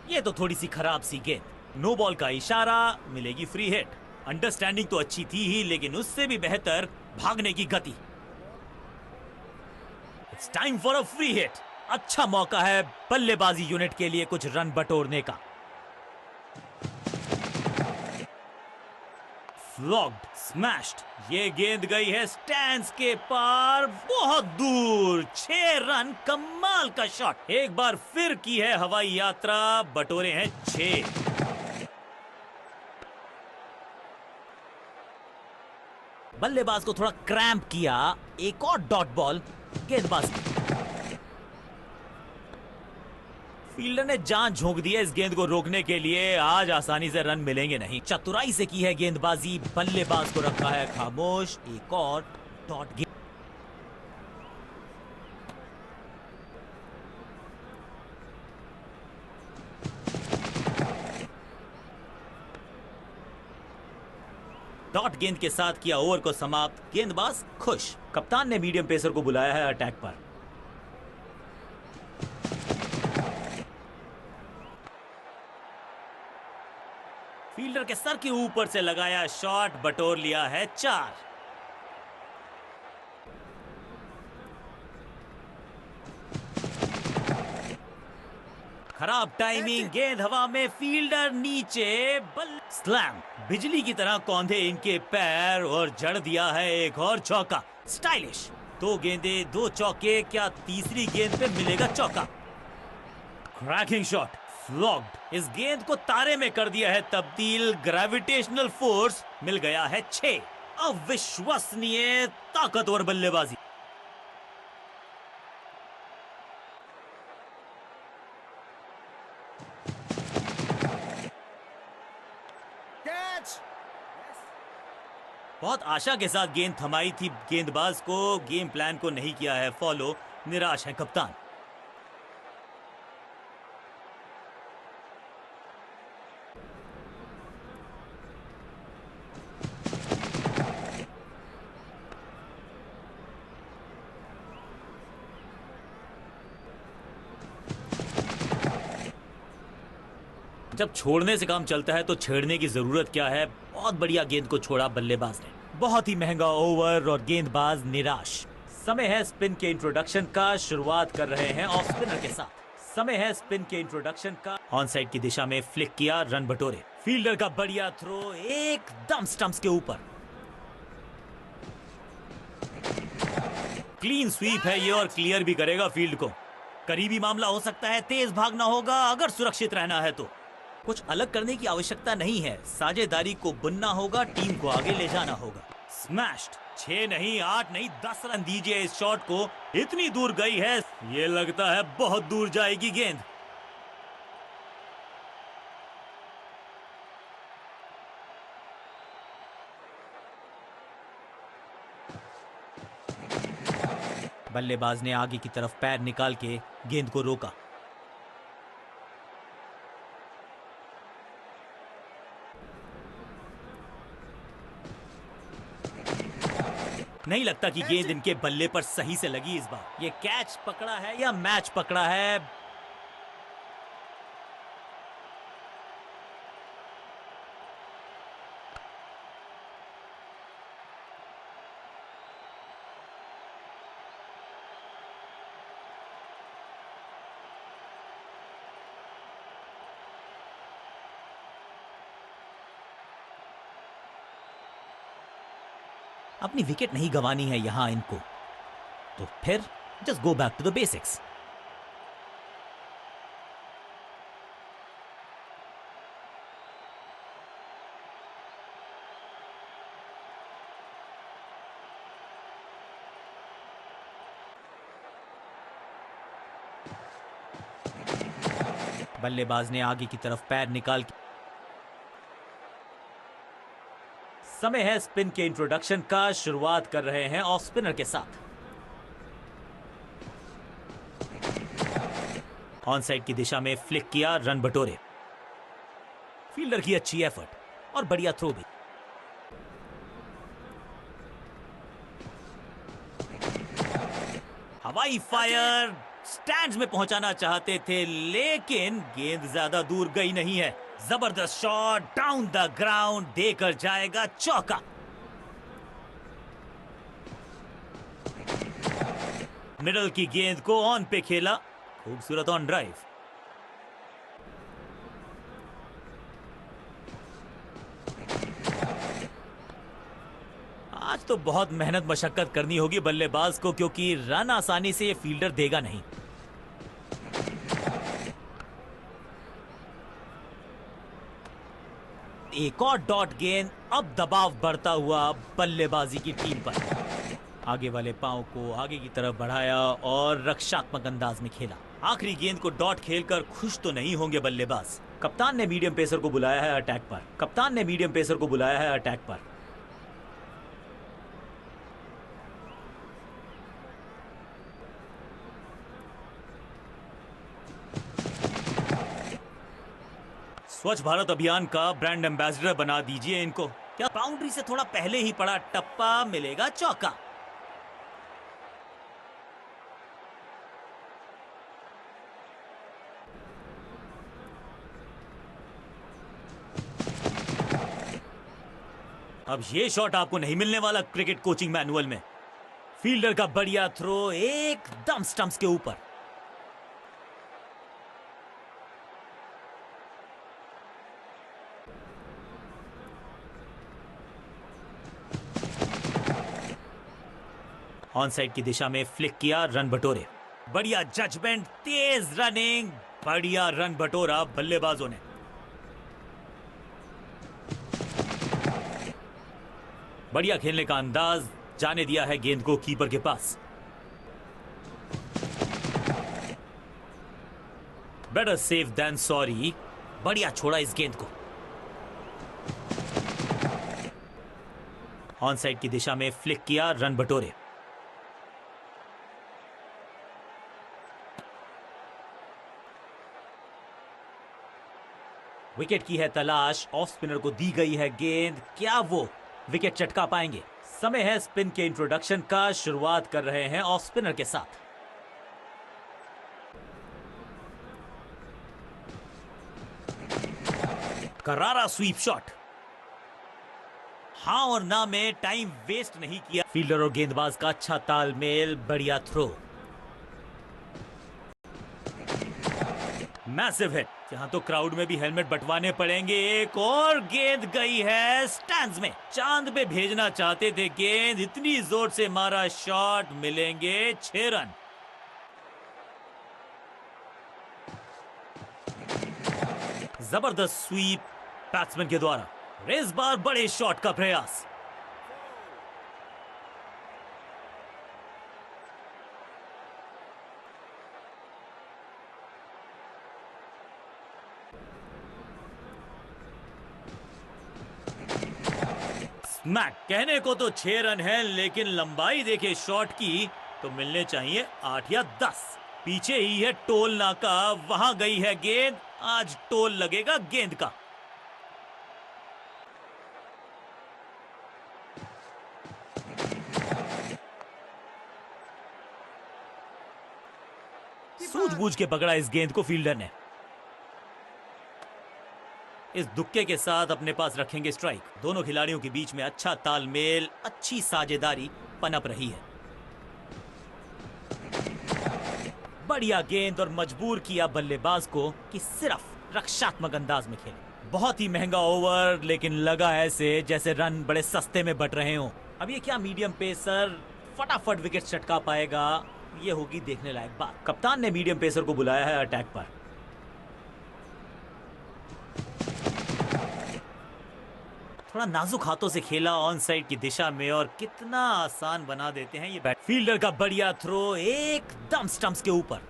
ये तो थोड़ी सी खराब सी गेंद। नो बॉल का इशारा, मिलेगी फ्री हिट। अंडरस्टैंडिंग तो अच्छी थी ही, लेकिन उससे भी बेहतर भागने की गति। It's time for a free hit. अच्छा मौका है बल्लेबाजी यूनिट के लिए कुछ रन बटोरने का। फ्लॉग्ड, स्मैश्ड। ये गेंद गई है स्टैंड्स के पार, बहुत दूर। 6 रन, कमाल का शॉट। एक बार फिर की है हवाई यात्रा, बटोरे हैं 6। बल्लेबाज को थोड़ा क्रैम्प किया, एक और डॉट बॉल। गेंदबाज फील्डर ने जान झोंक दी है इस गेंद को रोकने के लिए। आज आसानी से रन मिलेंगे नहीं। चतुराई से की है गेंदबाजी, बल्लेबाज को रखा है खामोश। एक और डॉट गेंद। डॉट गेंद के साथ किया ओवर को समाप्त। गेंदबाज खुश। कप्तान ने मीडियम पेसर को बुलाया है अटैक पर। फील्डर के सर के ऊपर से लगाया शॉट, बटोर लिया है 4। खराब टाइमिंग, गेंद हवा में, फील्डर नीचे, बल स्लैम। बिजली की तरह कौंधे इनके पैर और जड़ दिया है एक और चौका। स्टाइलिश। 2 गेंदे 2 चौके, क्या तीसरी गेंद पे मिलेगा चौका? Cracking shot, flogged. इस गेंद को तारे में कर दिया है तब्दील। ग्रेविटेशनल फोर्स, मिल गया है 6। अविश्वसनीय ताकतवर बल्लेबाजी। बहुत आशा के साथ गेंद थमाई थी गेंदबाज को, गेम प्लान को नहीं किया है फॉलो। निराश है कप्तान। जब छोड़ने से काम चलता है तो छेड़ने की जरूरत क्या है। बहुत बढ़िया गेंद को छोड़ा बल्लेबाज ने। बहुत ही महंगा ओवर और गेंदबाज निराश। समय है स्पिन के इंट्रोडक्शन का। शुरुआत कर रहे हैं ऑफ स्पिनर के साथ। समय है स्पिन के इंट्रोडक्शन का। ऑन साइड की दिशा में फ्लिक किया, रन बटोरे। फील्डर का बढ़िया थ्रो, एकदम स्टंप्स के ऊपर। क्लीन स्वीप है ये और क्लियर भी करेगा फील्ड को। करीबी मामला हो सकता है, तेज भागना होगा अगर सुरक्षित रहना है तो। कुछ अलग करने की आवश्यकता नहीं है, साझेदारी को बुनना होगा, टीम को आगे ले जाना होगा। स्मैश्ड। 6 नहीं, 8 नहीं, 10 रन दीजिए इस शॉट को। इतनी दूर गई है, ये लगता है बहुत दूर जाएगी गेंद। बल्लेबाज ने आगे की तरफ पैर निकाल के गेंद को रोका। नहीं लगता कि गेंद इनके बल्ले पर सही से लगी इस बार। ये कैच पकड़ा है या मैच पकड़ा है? अपनी विकेट नहीं गंवानी है यहां इनको, तो फिर just go back to the basics. बल्लेबाज ने आगे की तरफ पैर निकाल के समय है स्पिन के इंट्रोडक्शन का। शुरुआत कर रहे हैं ऑफ स्पिनर के साथ। ऑन साइड की दिशा में फ्लिक किया, रन बटोरे। फील्डर की अच्छी एफर्ट और बढ़िया थ्रो भी। हवाई फायर, स्टैंड्स में पहुंचाना चाहते थे लेकिन गेंद ज्यादा दूर गई नहीं है। जबरदस्त शॉट डाउन द ग्राउंड, देकर जाएगा चौका। मिडल की गेंद को ऑन पे खेला, खूबसूरत ऑन ड्राइव। आज तो बहुत मेहनत मशक्कत करनी होगी बल्लेबाज को, क्योंकि रन आसानी से ये फील्डर देगा नहीं। एक और डॉट गेंद, अब दबाव बढ़ता हुआ बल्लेबाजी की टीम पर। आगे वाले पांव को आगे की तरफ बढ़ाया और रक्षात्मक अंदाज में खेला। आखिरी गेंद को डॉट खेलकर खुश तो नहीं होंगे बल्लेबाज। कप्तान ने मीडियम पेसर को बुलाया है अटैक पर। कप्तान ने मीडियम पेसर को बुलाया है अटैक पर। स्वच्छ भारत अभियान का ब्रांड एम्बेसडर बना दीजिए इनको। क्या बाउंड्री से थोड़ा पहले ही पड़ा टप्पा, मिलेगा चौका। अब ये शॉट आपको नहीं मिलने वाला क्रिकेट कोचिंग मैनुअल में। फील्डर का बढ़िया थ्रो एकदम स्टंप्स के ऊपर। ऑन साइड की दिशा में फ्लिक किया, रन बटोरे। बढ़िया जजमेंट, तेज रनिंग, बढ़िया रन बटोरा बल्लेबाजों ने। बढ़िया खेलने का अंदाज, जाने दिया है गेंद को कीपर के पास। बेटर सेफ देन सॉरी, बढ़िया छोड़ा इस गेंद को। ऑन साइड की दिशा में फ्लिक किया, रन बटोरे। विकेट की है तलाश, ऑफ स्पिनर को दी गई है गेंद, क्या वो विकेट चटका पाएंगे? समय है स्पिन के इंट्रोडक्शन का। शुरुआत कर रहे हैं ऑफ स्पिनर के साथ। करारा स्वीप शॉट, हां और ना में टाइम वेस्ट नहीं किया। फील्डर और गेंदबाज का अच्छा तालमेल, बढ़िया थ्रो। मैसिव हिट, यहां तो क्राउड में भी हेलमेट बंटवाने पड़ेंगे। एक और गेंद गई है स्टैंड्स में। चांद पे भेजना चाहते थे गेंद, इतनी जोर से मारा शॉट, मिलेंगे 6 रन। जबरदस्त स्वीप बैट्समैन के द्वारा। इस बार बड़े शॉट का प्रयास। मैक, कहने को तो 6 रन है, लेकिन लंबाई देखे शॉट की तो मिलने चाहिए 8 या 10। पीछे ही है टोल नाका, वहां गई है गेंद। आज टोल लगेगा गेंद का। सूझबूझ के पकड़ा इस गेंद को फील्डर ने। इस दुक्के के साथ अपने पास रखेंगे स्ट्राइक। दोनों खिलाड़ियों के बीच में अच्छा तालमेल, अच्छी साझेदारी पनप रही है। बढ़िया गेंद और मजबूर किया बल्लेबाज को कि सिर्फ रक्षात्मक अंदाज में खेले। बहुत ही महंगा ओवर, लेकिन लगा ऐसे जैसे रन बड़े सस्ते में बट रहे हों। अब ये क्या मीडियम पेसर फटाफट विकेट चटका पाएगा, ये होगी देखने लायक बात। कप्तान ने मीडियम पेसर को बुलाया है अटैक पर। थोड़ा नाजुक हाथों से खेला ऑन साइड की दिशा में, और कितना आसान बना देते हैं ये बैट। फील्डर का बढ़िया थ्रो एकदम स्टंप्स के ऊपर।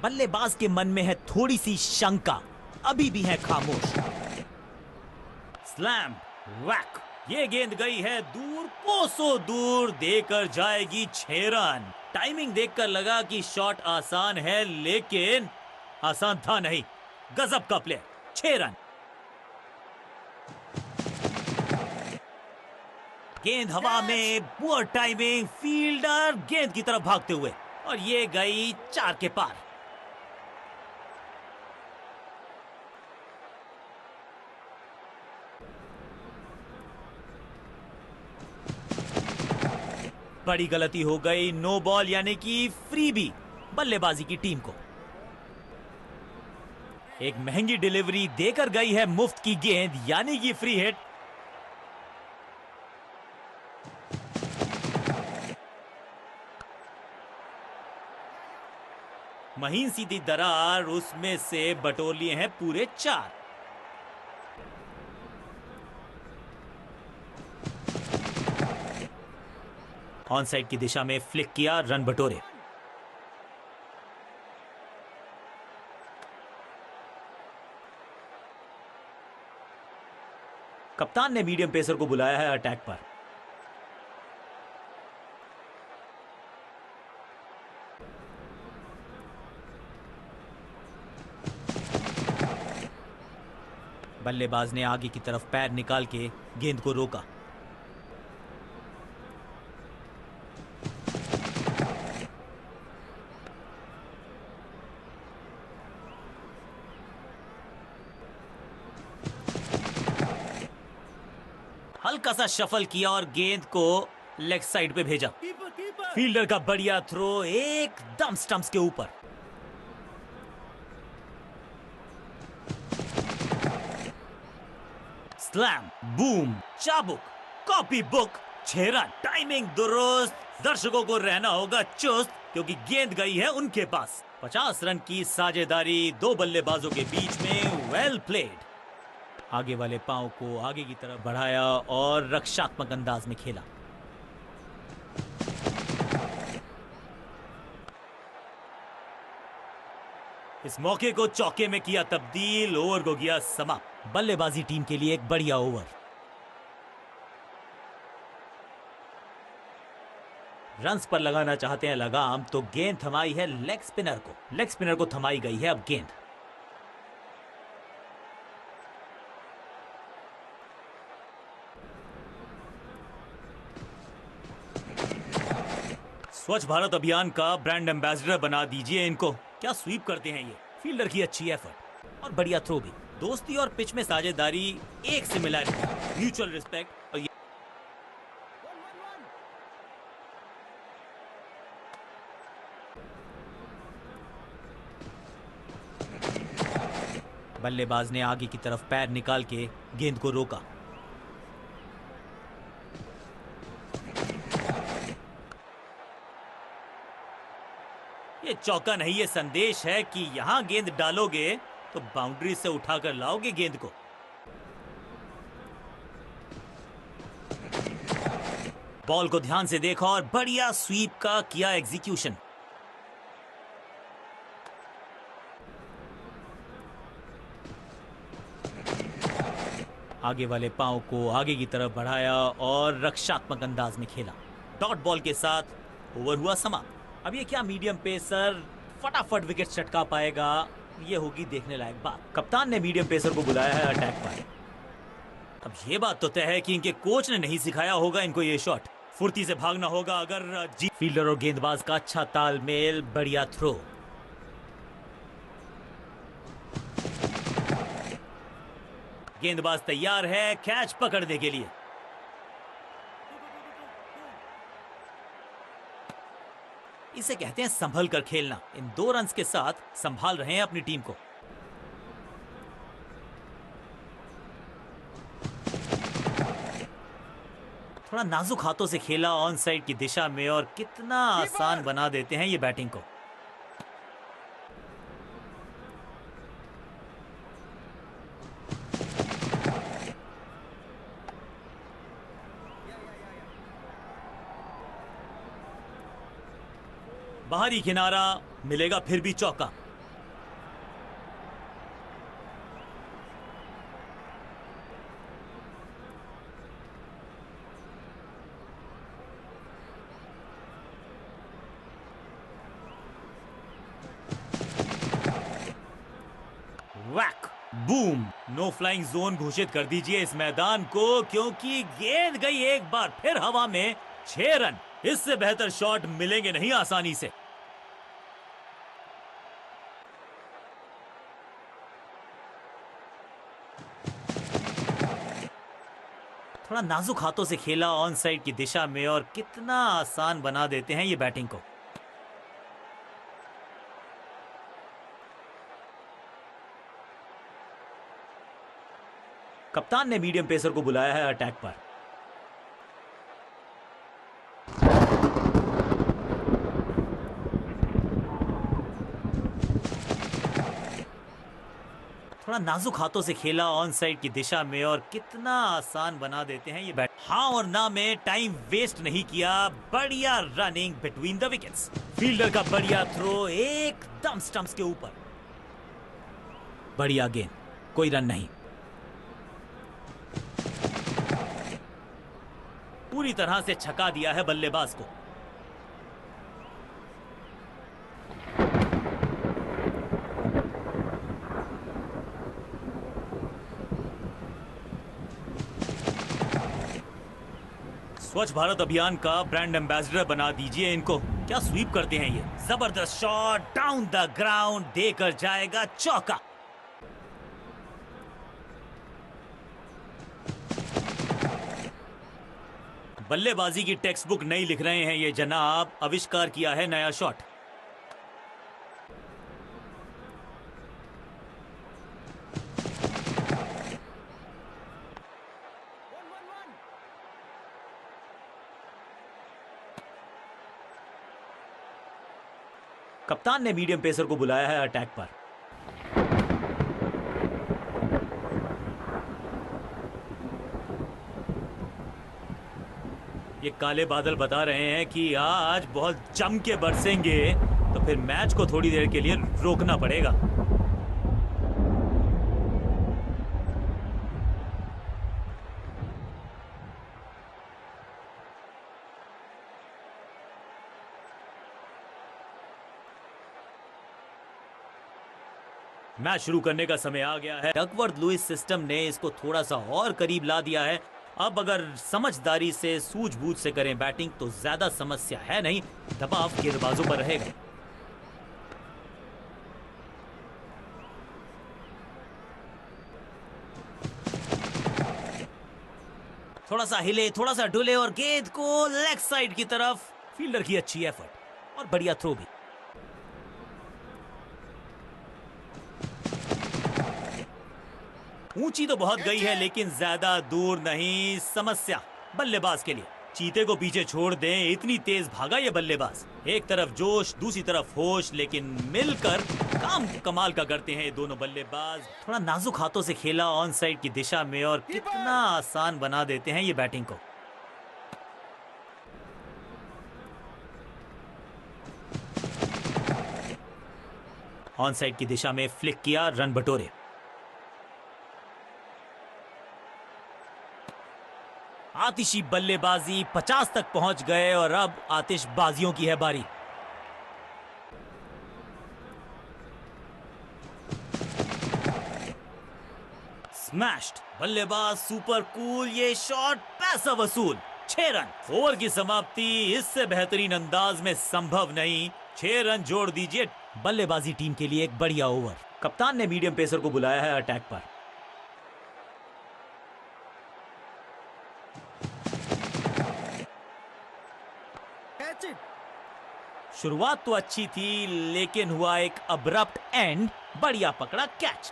बल्लेबाज के मन में है थोड़ी सी शंका, अभी भी है खामोश। स्लैम, वैक, ये गेंद गई है दूर, कोसों दूर, देकर जाएगी 6 रन। टाइमिंग देखकर लगा कि शॉट आसान है, लेकिन आसान था नहीं। गजब का प्ले, 6 रन। गेंद हवा में, पुअर टाइमिंग, फील्डर गेंद की तरफ भागते हुए, और ये गई 4 के पार। बड़ी गलती हो गई, नो बॉल यानी कि फ्री बी बल्लेबाजी की टीम को। एक महंगी डिलीवरी देकर गई है मुफ्त की गेंद, यानी कि फ्री हिट। महीन सीधी दरार, उसमें से बटोर लिए हैं पूरे 4। ऑन साइड की दिशा में फ्लिक किया, रन बटोरे। कप्तान ने मीडियम पेसर को बुलाया है अटैक पर। बल्लेबाज ने आगे की तरफ पैर निकाल के गेंद को रोका। हल्का सा शफल किया और गेंद को लेग साइड पे भेजा। फील्डर का बढ़िया थ्रो एकदम स्टंप्स के ऊपर। स्लैम, बूम, चाबुक, कॉपी बुक, 6 रन। टाइमिंग दुरुस्त, दर्शकों को रहना होगा चुस्त, क्योंकि गेंद गई है उनके पास। 50 रन की साझेदारी दो बल्लेबाजों के बीच में, वेल प्लेड। आगे वाले पांव को आगे की तरफ बढ़ाया और रक्षात्मक अंदाज में खेला। इस मौके को चौके में किया तब्दील, ओवर को किया समाप्त। बल्लेबाजी टीम के लिए एक बढ़िया ओवर। रन्स पर लगाना चाहते हैं लगाम, तो गेंद थमाई है लेग स्पिनर को। लेग स्पिनर को थमाई गई है अब गेंद। स्वच्छ भारत अभियान का ब्रांड एम्बेसडर बना दीजिए इनको। क्या स्वीप करते हैं ये। फील्डर की अच्छी एफर्ट और बढ़िया थ्रो भी। दोस्ती और पिच में साझेदारी, एक सिमिलरिटी, म्यूचुअल रिस्पेक्ट। और बल्लेबाज ने आगे की तरफ पैर निकाल के गेंद को रोका। ये चौका नहीं, ये संदेश है कि यहां गेंद डालोगे तो बाउंड्री से उठाकर लाओगे गेंद को। बॉल को ध्यान से देखा और बढ़िया स्वीप का किया एग्जीक्यूशन। आगे वाले पांव को आगे की तरफ बढ़ाया और रक्षात्मक अंदाज में खेला। डॉट बॉल के साथ ओवर हुआ समाप्त। अब ये क्या मीडियम पेसर फटाफट विकेट चटका पाएगा, ये होगी देखने लायक बात। कप्तान ने मीडियम पेसर को बुलाया है अटैक पर। अब ये बात तो तय है कि इनके कोच ने नहीं सिखाया होगा इनको ये शॉट। फुर्ती से भागना होगा अगर जी। फील्डर और गेंदबाज का अच्छा तालमेल, बढ़िया थ्रो। गेंदबाज तैयार है कैच पकड़ने के लिए। इसे कहते हैं संभल कर खेलना। इन 2 रन्स के साथ संभाल रहे हैं अपनी टीम को। थोड़ा नाजुक हाथों से खेला ऑन साइड की दिशा में और कितना आसान बना देते हैं ये बैटिंग को। बाहरी किनारा मिलेगा, फिर भी चौका। वैक बूम। नो फ्लाइंग जोन घोषित कर दीजिए इस मैदान को, क्योंकि गेंद गई एक बार फिर हवा में। 6 रन। इससे बेहतर शॉट मिलेंगे नहीं आसानी से। थोड़ा नाजुक हाथों से खेला ऑन साइड की दिशा में और कितना आसान बना देते हैं ये बैटिंग को। कप्तान ने मीडियम पेसर को बुलाया है अटैक पर। थोड़ा नाजुक हाथों से खेला ऑन साइड की दिशा में और कितना आसान बना देते हैं ये बैट। हाँ और ना में टाइम वेस्ट नहीं किया। बढ़िया running between the wickets. Fielder का बढ़िया थ्रो एकदम स्टंप्स के ऊपर। बढ़िया गेंद, कोई रन नहीं। पूरी तरह से छका दिया है बल्लेबाज को। स्वच्छ भारत अभियान का ब्रांड एम्बेसडर बना दीजिए इनको। क्या स्वीप करते हैं ये। जबरदस्त शॉट डाउन द ग्राउंड, देकर जाएगा चौका। बल्लेबाजी की टेक्स्ट बुक नहीं लिख रहे हैं ये जनाब, आविष्कार किया है नया शॉट। कप्तान ने मीडियम पेसर को बुलाया है अटैक पर। ये काले बादल बता रहे हैं कि आज बहुत जम के बरसेंगे, तो फिर मैच को थोड़ी देर के लिए रोकना पड़ेगा। मैच शुरू करने का समय आ गया है। डकवर्थ लुइस सिस्टम ने इसको थोड़ा सा और करीब ला दिया है। अब अगर समझदारी से सूझबूझ से करें बैटिंग तो ज्यादा समस्या है नहीं। दबाव गेंदबाजों पर रहेगा। थोड़ा सा हिले, थोड़ा सा डुले और गेंद को लेग साइड की तरफ। फील्डर की अच्छी एफर्ट और बढ़िया थ्रो भी। ऊंची तो बहुत गई है लेकिन ज्यादा दूर नहीं। समस्या बल्लेबाज के लिए। चीते को पीछे छोड़ दें, इतनी तेज भागा ये बल्लेबाज। एक तरफ जोश, दूसरी तरफ होश, लेकिन मिलकर काम कमाल का करते हैं ये दोनों बल्लेबाज। थोड़ा नाजुक हाथों से खेला ऑन साइड की दिशा में और कितना आसान बना देते हैं ये बैटिंग को। ऑन साइड की दिशा में फ्लिक किया, रन बटोरे। आतिशी बल्लेबाजी 50 तक पहुंच गए और अब आतिशबाजियों की है बारी। स्मैश्ड, बल्लेबाज सुपर कूल, ये शॉट पैसा वसूल। 6 रन। ओवर की समाप्ति इससे बेहतरीन अंदाज में संभव नहीं। 6 रन जोड़ दीजिए। बल्लेबाजी टीम के लिए एक बढ़िया ओवर। कप्तान ने मीडियम पेसर को बुलाया है अटैक पर। शुरुआत तो अच्छी थी लेकिन हुआ एक अब्रप्ट एंड। बढ़िया पकड़ा कैच।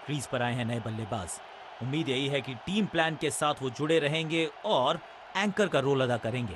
क्रीज पर आए हैं नए बल्लेबाज। उम्मीद यही है कि टीम प्लान के साथ वो जुड़े रहेंगे और एंकर का रोल अदा करेंगे।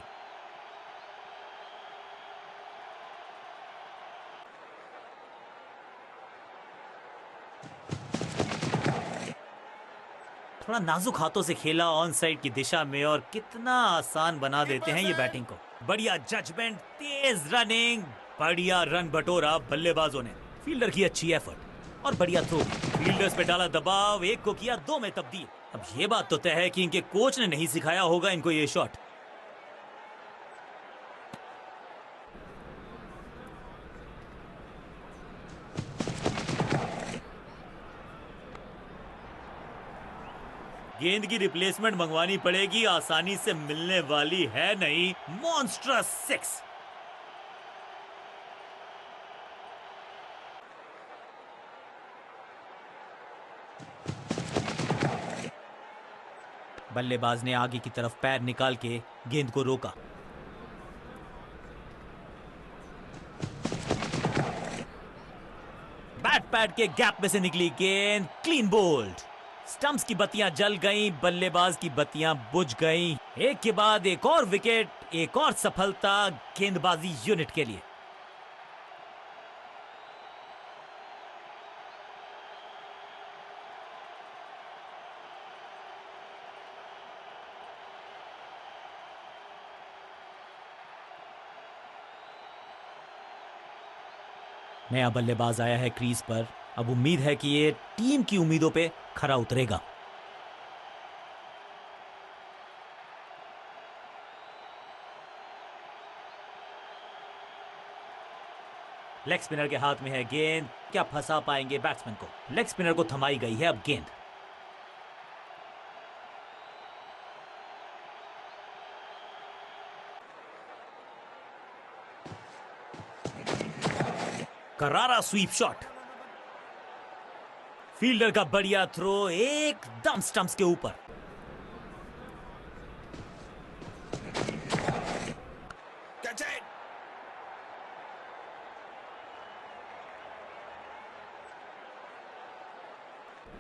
थोड़ा नाजुक हाथों से खेला ऑन साइड की दिशा में और कितना आसान बना देते हैं ये बैटिंग को। बढ़िया जजमेंट, तेज रनिंग, बढ़िया रन बटोरा बल्लेबाजों ने। फील्डर की अच्छी एफर्ट और बढ़िया थ्रो। फील्डर्स पे डाला दबाव, एक को किया 2 में तब्दील। अब ये बात तो तय है कि इनके कोच ने नहीं सिखाया होगा इनको ये शॉट। गेंद की रिप्लेसमेंट मंगवानी पड़ेगी, आसानी से मिलने वाली है नहीं। मॉन्स्ट्रस 6। बल्लेबाज ने आगे की तरफ पैर निकाल के गेंद को रोका। बैट पैड के गैप में से निकली गेंद, क्लीन बोल्ड। स्टंप्स की बत्तियां जल गईं, बल्लेबाज की बत्तियां बुझ गईं। एक के बाद एक और विकेट, एक और सफलता गेंदबाजी यूनिट के लिए। नया बल्लेबाज आया है क्रीज पर। अब उम्मीद है कि ये टीम की उम्मीदों पे खरा उतरेगा। लेग स्पिनर के हाथ में है गेंद, क्या फंसा पाएंगे बैट्समैन को? लेग स्पिनर को थमाई गई है अब गेंद। करारा स्वीप शॉट। फील्डर का बढ़िया थ्रो एकदम स्टंप्स के ऊपर।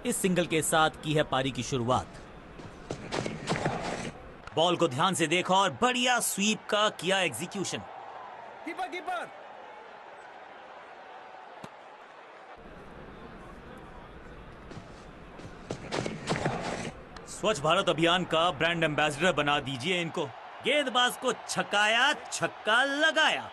इस सिंगल के साथ की है पारी की शुरुआत। बॉल को ध्यान से देखा और बढ़िया स्वीप का किया एग्जीक्यूशन। कीपर। स्वच्छ भारत अभियान का ब्रांड एम्बेसडर बना दीजिए इनको। गेंदबाज को छकाया, छक्का लगाया।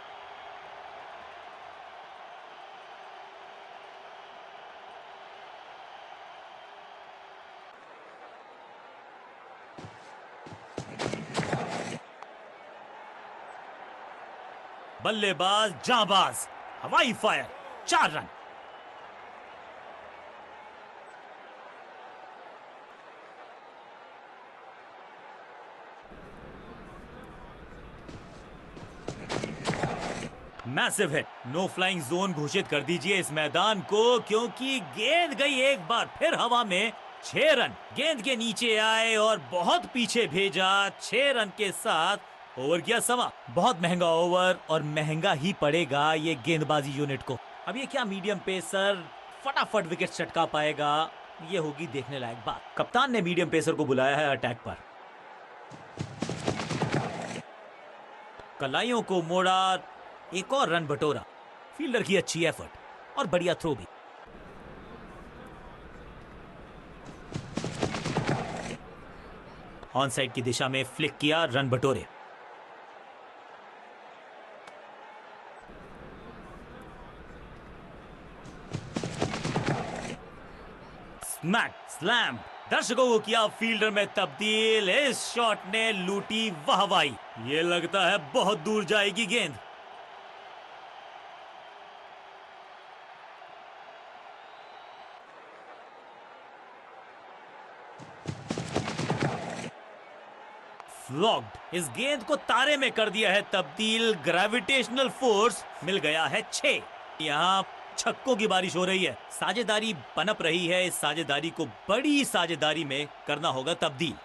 बल्लेबाज जांबाज, हवाई फायर, 4 रन। Massive hit. No flying zone घोषित कर दीजिए इस मैदान को, क्योंकि गेंद गई एक बार फिर हवा में। 6 रन गेंद के नीचे आए और बहुत पीछे भेजा। 6 रन के साथ ओवर किया सवा। बहुत महंगा ओवर और महंगा ही पड़ेगा ये गेंदबाजी यूनिट को। अब ये क्या मीडियम पेसर फटाफट विकेट चटका पाएगा, ये होगी देखने लायक बात। कप्तान ने मीडियम पेसर को बुलाया है अटैक पर। कलाइयों को मोड़ा, एक और रन बटोरा। फील्डर की अच्छी एफर्ट और बढ़िया थ्रो भी। ऑन साइड की दिशा में फ्लिक किया, रन बटोरे। स्मैक स्लैम, दर्शकों को किया फील्डर में तब्दील। इस शॉट ने लूटी वाहवाही। ये लगता है बहुत दूर जाएगी गेंद। फ्लॉग्ड। इस गेंद को तारे में कर दिया है तब्दील। ग्रेविटेशनल फोर्स मिल गया है 6। यहां छक्कों की बारिश हो रही है। साझेदारी पनप रही है। इस साझेदारी को बड़ी साझेदारी में करना होगा तब्दील।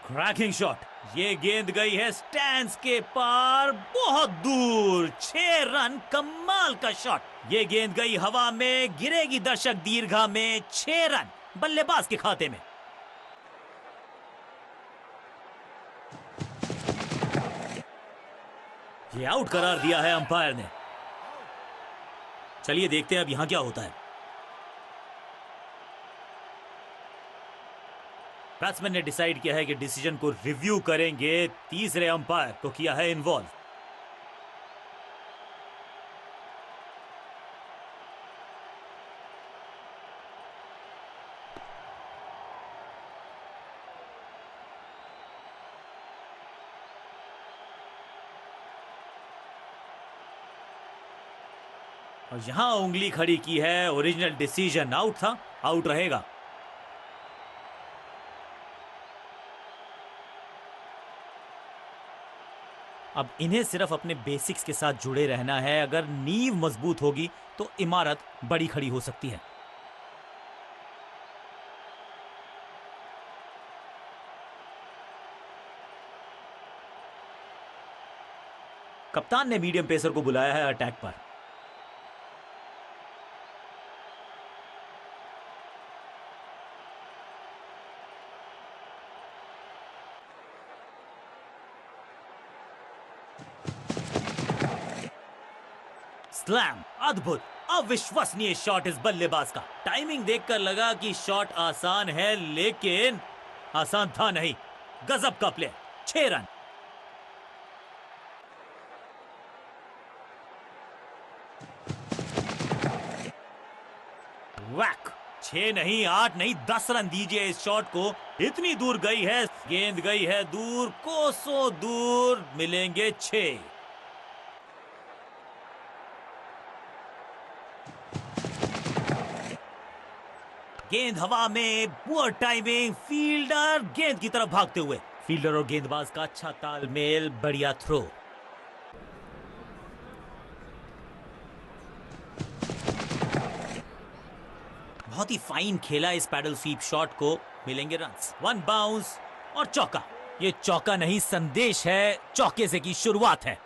Cracking shot. ये गेंद गई है स्टैंड्स के पार, बहुत दूर। 6 रन, कमाल का शॉट। ये गेंद गई हवा में, गिरेगी दर्शक दीर्घा में। 6 रन बल्लेबाज के खाते में। ये आउट करार दिया है अंपायर ने। चलिए देखते हैं अब यहां क्या होता है। बैट्समैन ने डिसाइड किया है कि डिसीजन को रिव्यू करेंगे। तीसरे अंपायर को किया है इन्वॉल्व। और यहां उंगली खड़ी की है। ओरिजिनल डिसीजन आउट था, आउट रहेगा। अब इन्हें सिर्फ अपने बेसिक्स के साथ जुड़े रहना है। अगर नींव मजबूत होगी तो इमारत बड़ी खड़ी हो सकती है। कप्तान ने मीडियम पेसर को बुलाया है अटैक पर। स्लैम, अद्भुत, अविश्वसनीय शॉट इस बल्लेबाज का। टाइमिंग देखकर लगा कि शॉट आसान है, लेकिन आसान था नहीं। गजब का प्ले। 6 रन। वैक। 6 नहीं, 8 नहीं, 10 रन दीजिए इस शॉट को। इतनी दूर गई है गेंद, गई है दूर, कोसों दूर। मिलेंगे 6। गेंद हवा में, पुअर टाइमिंग। फील्डर गेंद की तरफ भागते हुए। फील्डर और गेंदबाज का अच्छा तालमेल, बढ़िया थ्रो। बहुत ही फाइन खेला इस पैडल स्वीप शॉट को। मिलेंगे रन्स। 1 बाउंस और चौका। ये चौका नहीं, संदेश है। चौके से की शुरुआत है।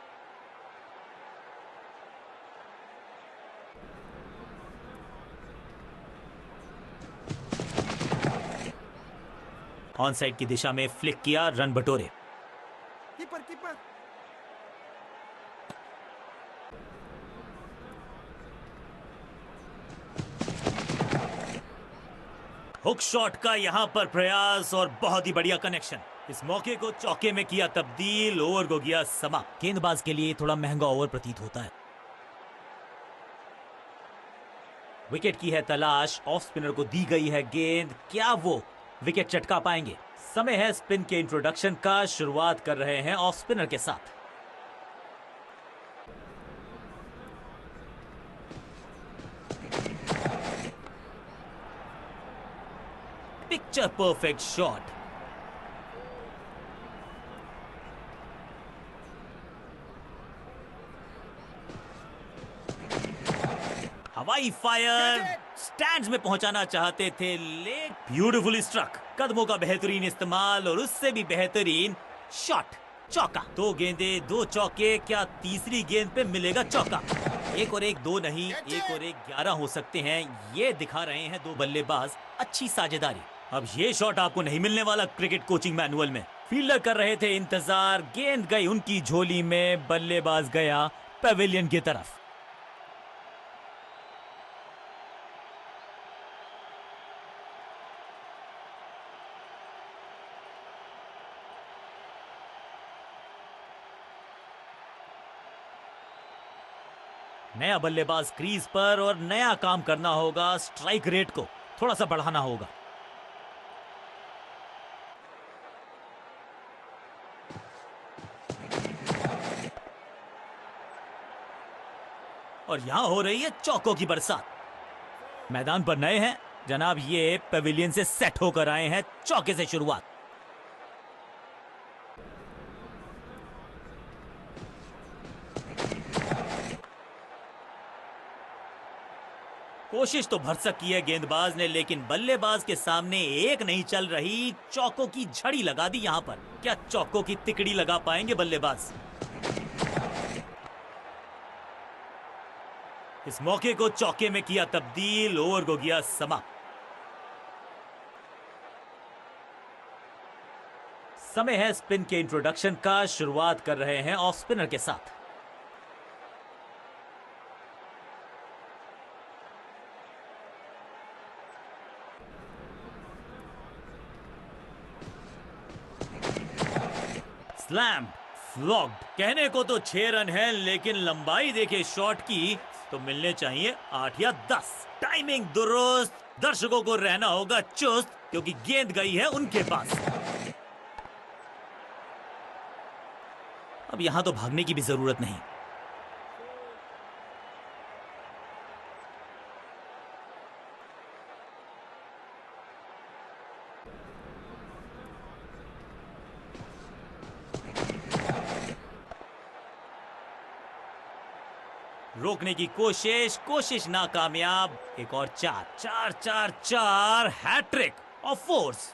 ऑन साइड की दिशा में फ्लिक किया, रन बटोरे। Keeper keeper. हुक शॉट का यहां पर प्रयास और बहुत ही बढ़िया कनेक्शन। इस मौके को चौके में किया तब्दील। ओवर को किया समाप्त। गेंदबाज के लिए थोड़ा महंगा ओवर प्रतीत होता है। विकेट की है तलाश। ऑफ स्पिनर को दी गई है गेंद। क्या वो विकेट चटका पाएंगे? समय है स्पिन के इंट्रोडक्शन का। शुरुआत कर रहे हैं ऑफ स्पिनर के साथ। Picture perfect shot. हवाई फायर। स्टैंड्स में पहुंचाना चाहते थे, लेट ब्यूटीफुली स्ट्रक। कदमों का बेहतरीन इस्तेमाल और उससे भी बेहतरीन शॉट। चौका। 2 गेंदें, 2 चौके। क्या तीसरी गेंद पे मिलेगा चौका? एक और एक दो नहीं, एक और एक 11 हो सकते हैं, ये दिखा रहे हैं दो बल्लेबाज। अच्छी साझेदारी। अब ये शॉट आपको नहीं मिलने वाला क्रिकेट कोचिंग मैनुअल में। फील्डर कर रहे थे इंतजार, गेंद गई उनकी झोली में, बल्लेबाज गया पेविलियन की तरफ। नया बल्लेबाज क्रीज पर और नया काम करना होगा। स्ट्राइक रेट को थोड़ा सा बढ़ाना होगा। और यहां हो रही है चौकों की बरसात। मैदान पर नए हैं जनाब, ये पेविलियन से सेट होकर आए हैं। चौके से शुरुआत। कोशिश तो भरसक की है गेंदबाज ने, लेकिन बल्लेबाज के सामने एक नहीं चल रही। चौकों की झड़ी लगा दी यहां पर। क्या चौकों की तिकड़ी लगा पाएंगे बल्लेबाज? इस मौके को चौके में किया तब्दील। ओवर को किया समाप्त। समय है स्पिन के इंट्रोडक्शन का। शुरुआत कर रहे हैं ऑफ स्पिनर के साथ। स्लैम फ्लॉग्ड। कहने को तो 6 रन है, लेकिन लंबाई देखे शॉट की तो मिलने चाहिए 8 या 10। टाइमिंग दुरुस्त। दर्शकों को रहना होगा चुस्त, क्योंकि गेंद गई है उनके पास। अब यहां तो भागने की भी जरूरत नहीं। रोकने की कोशिश नाकामयाब। एक और 4 4 4 4। Hat trick of fours.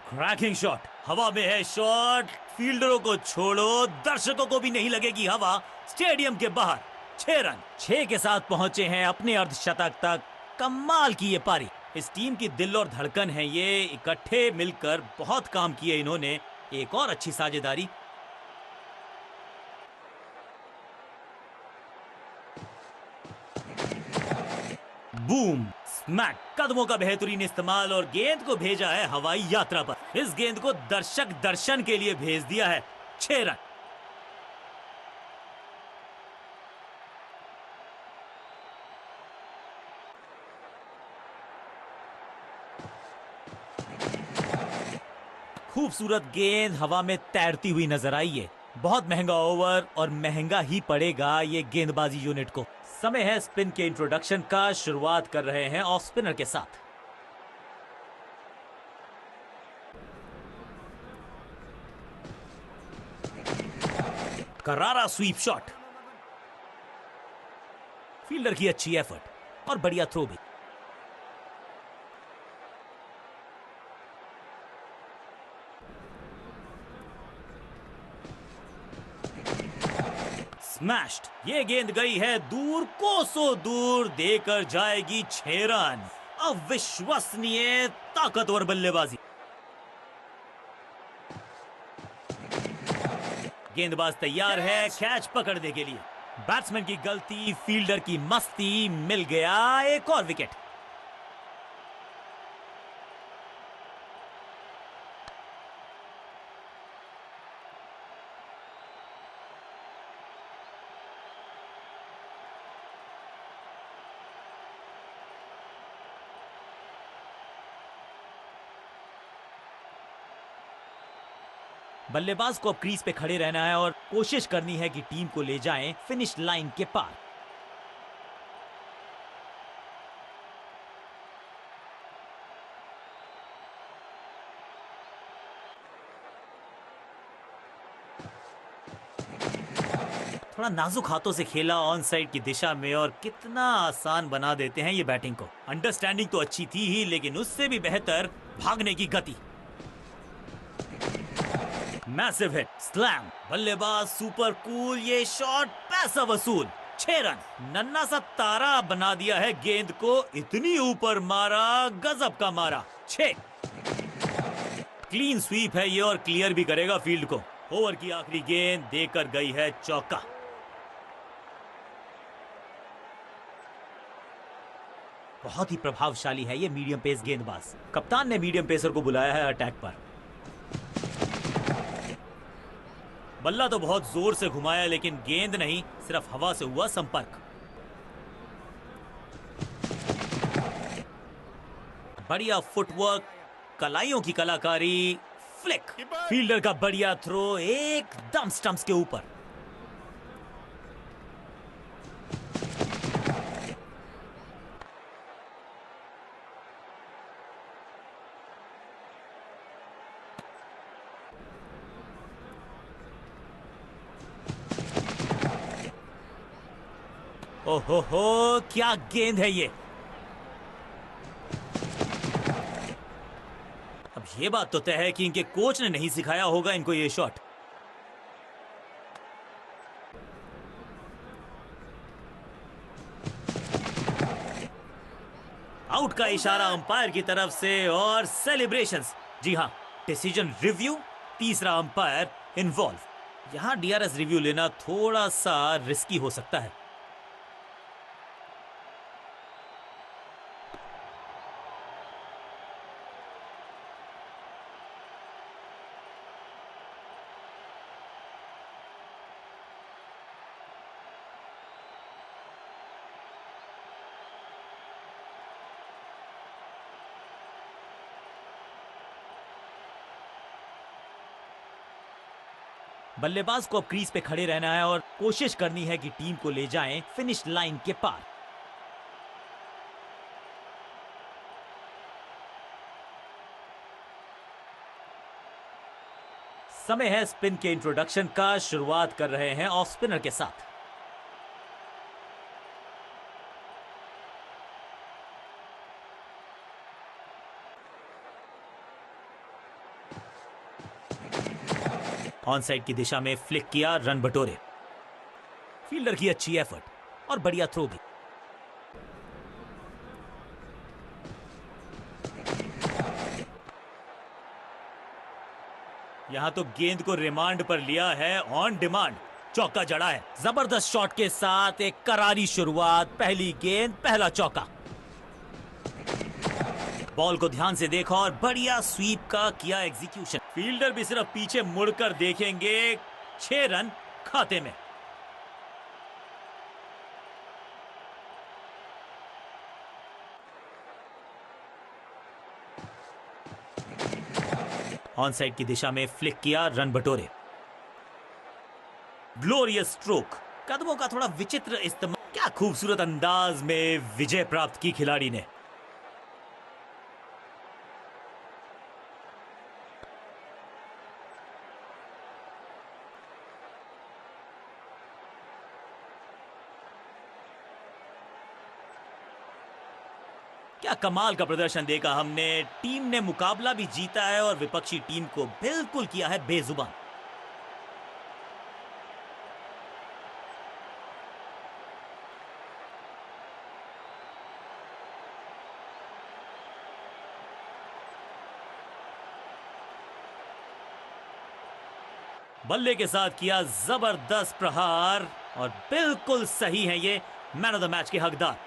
Cracking shot. हवा में है शॉट। फील्डरों को छोड़ो, दर्शकों को भी नहीं लगेगी हवा। स्टेडियम के बाहर 6 रन। 6 के साथ पहुंचे हैं अपने अर्धशतक तक। कमाल की ये पारी। इस टीम की दिल और धड़कन है ये। इकट्ठे मिलकर बहुत काम किए इन्होंने। एक और अच्छी साझेदारी। Boom smack. कदमों का बेहतरीन इस्तेमाल और गेंद को भेजा है हवाई यात्रा पर। इस गेंद को दर्शक दर्शन के लिए भेज दिया है। 6 रन। खूबसूरत गेंद हवा में तैरती हुई नजर आई है। बहुत महंगा ओवर और महंगा ही पड़ेगा ये गेंदबाजी यूनिट को। समय है स्पिन के इंट्रोडक्शन का। शुरुआत कर रहे हैं ऑफ स्पिनर के साथ। करारा स्वीप शॉट। फील्डर की अच्छी एफर्ट और बढ़िया थ्रो भी। स्मैश्ड। ये गेंद गई है दूर, कोसों दूर, देकर जाएगी 6 रन। अविश्वसनीय ताकतवर बल्लेबाजी। गेंदबाज तैयार है कैच पकड़ने के लिए। बैट्समैन की गलती, फील्डर की मस्ती। मिल गया एक और विकेट। बल्लेबाज को अब क्रीज पे खड़े रहना है और कोशिश करनी है कि टीम को ले जाएं फिनिश लाइन के पार। थोड़ा नाजुक हाथों से खेला ऑन साइड की दिशा में और कितना आसान बना देते हैं ये बैटिंग को। अंडरस्टैंडिंग तो अच्छी थी ही, लेकिन उससे भी बेहतर भागने की गति। मैसिव हिट, स्लैम, बल्लेबाज सुपर कूल, ये शॉट पैसा वसूल, 6 रन। नन्ना सा तारा बना दिया है गेंद को, इतनी ऊपर मारा, गजब का मारा, 6। क्लीन स्वीप है ये और क्लियर भी करेगा फील्ड को। ओवर की आखिरी गेंद देकर गई है चौका। बहुत ही प्रभावशाली है ये मीडियम पेस गेंदबाज। कप्तान ने मीडियम पेसर को बुलाया है अटैक पर। बल्ला तो बहुत जोर से घुमाया लेकिन गेंद नहीं, सिर्फ हवा से हुआ संपर्क। बढ़िया फुटवर्क, कलाइयों की कलाकारी, फ्लिक, फील्डर का बढ़िया थ्रो, एकदम स्टंप्स के ऊपर। ओहो, क्या गेंद है ये। अब ये बात तो तय है कि इनके कोच ने नहीं सिखाया होगा इनको ये शॉट। आउट का इशारा अंपायर की तरफ से और सेलिब्रेशंस। जी हां, डिसीजन रिव्यू, तीसरा अंपायर इन्वॉल्व। यहां डीआरएस रिव्यू लेना थोड़ा सा रिस्की हो सकता है। बल्लेबाज को अब क्रीज पे खड़े रहना है और कोशिश करनी है कि टीम को ले जाएं फिनिश लाइन के पार। समय है स्पिन के इंट्रोडक्शन का। शुरुआत कर रहे हैं ऑफ स्पिनर के साथ। ऑन साइड की दिशा में फ्लिक किया, रन बटोरे। फील्डर की अच्छी एफर्ट और बढ़िया थ्रो भी। यहां तो गेंद को रिमांड पर लिया है, ऑन डिमांड चौका जड़ा है। जबरदस्त शॉट के साथ एक करारी शुरुआत, पहली गेंद पहला चौका। बॉल को ध्यान से देखा और बढ़िया स्वीप का किया एग्जीक्यूशन। फील्डर भी सिर्फ पीछे मुड़कर देखेंगे, 6 रन खाते में। ऑन साइड की दिशा में फ्लिक किया, रन बटोरे। ग्लोरियस स्ट्रोक, कदमों का थोड़ा विचित्र इस्तेमाल। क्या खूबसूरत अंदाज में विजय प्राप्त की खिलाड़ी ने। क्या कमाल का प्रदर्शन देखा हमने। टीम ने मुकाबला भी जीता है और विपक्षी टीम को बिल्कुल किया है बेजुबान। बल्ले के साथ किया जबरदस्त प्रहार और बिल्कुल सही है ये मैन ऑफ द मैच के हकदार।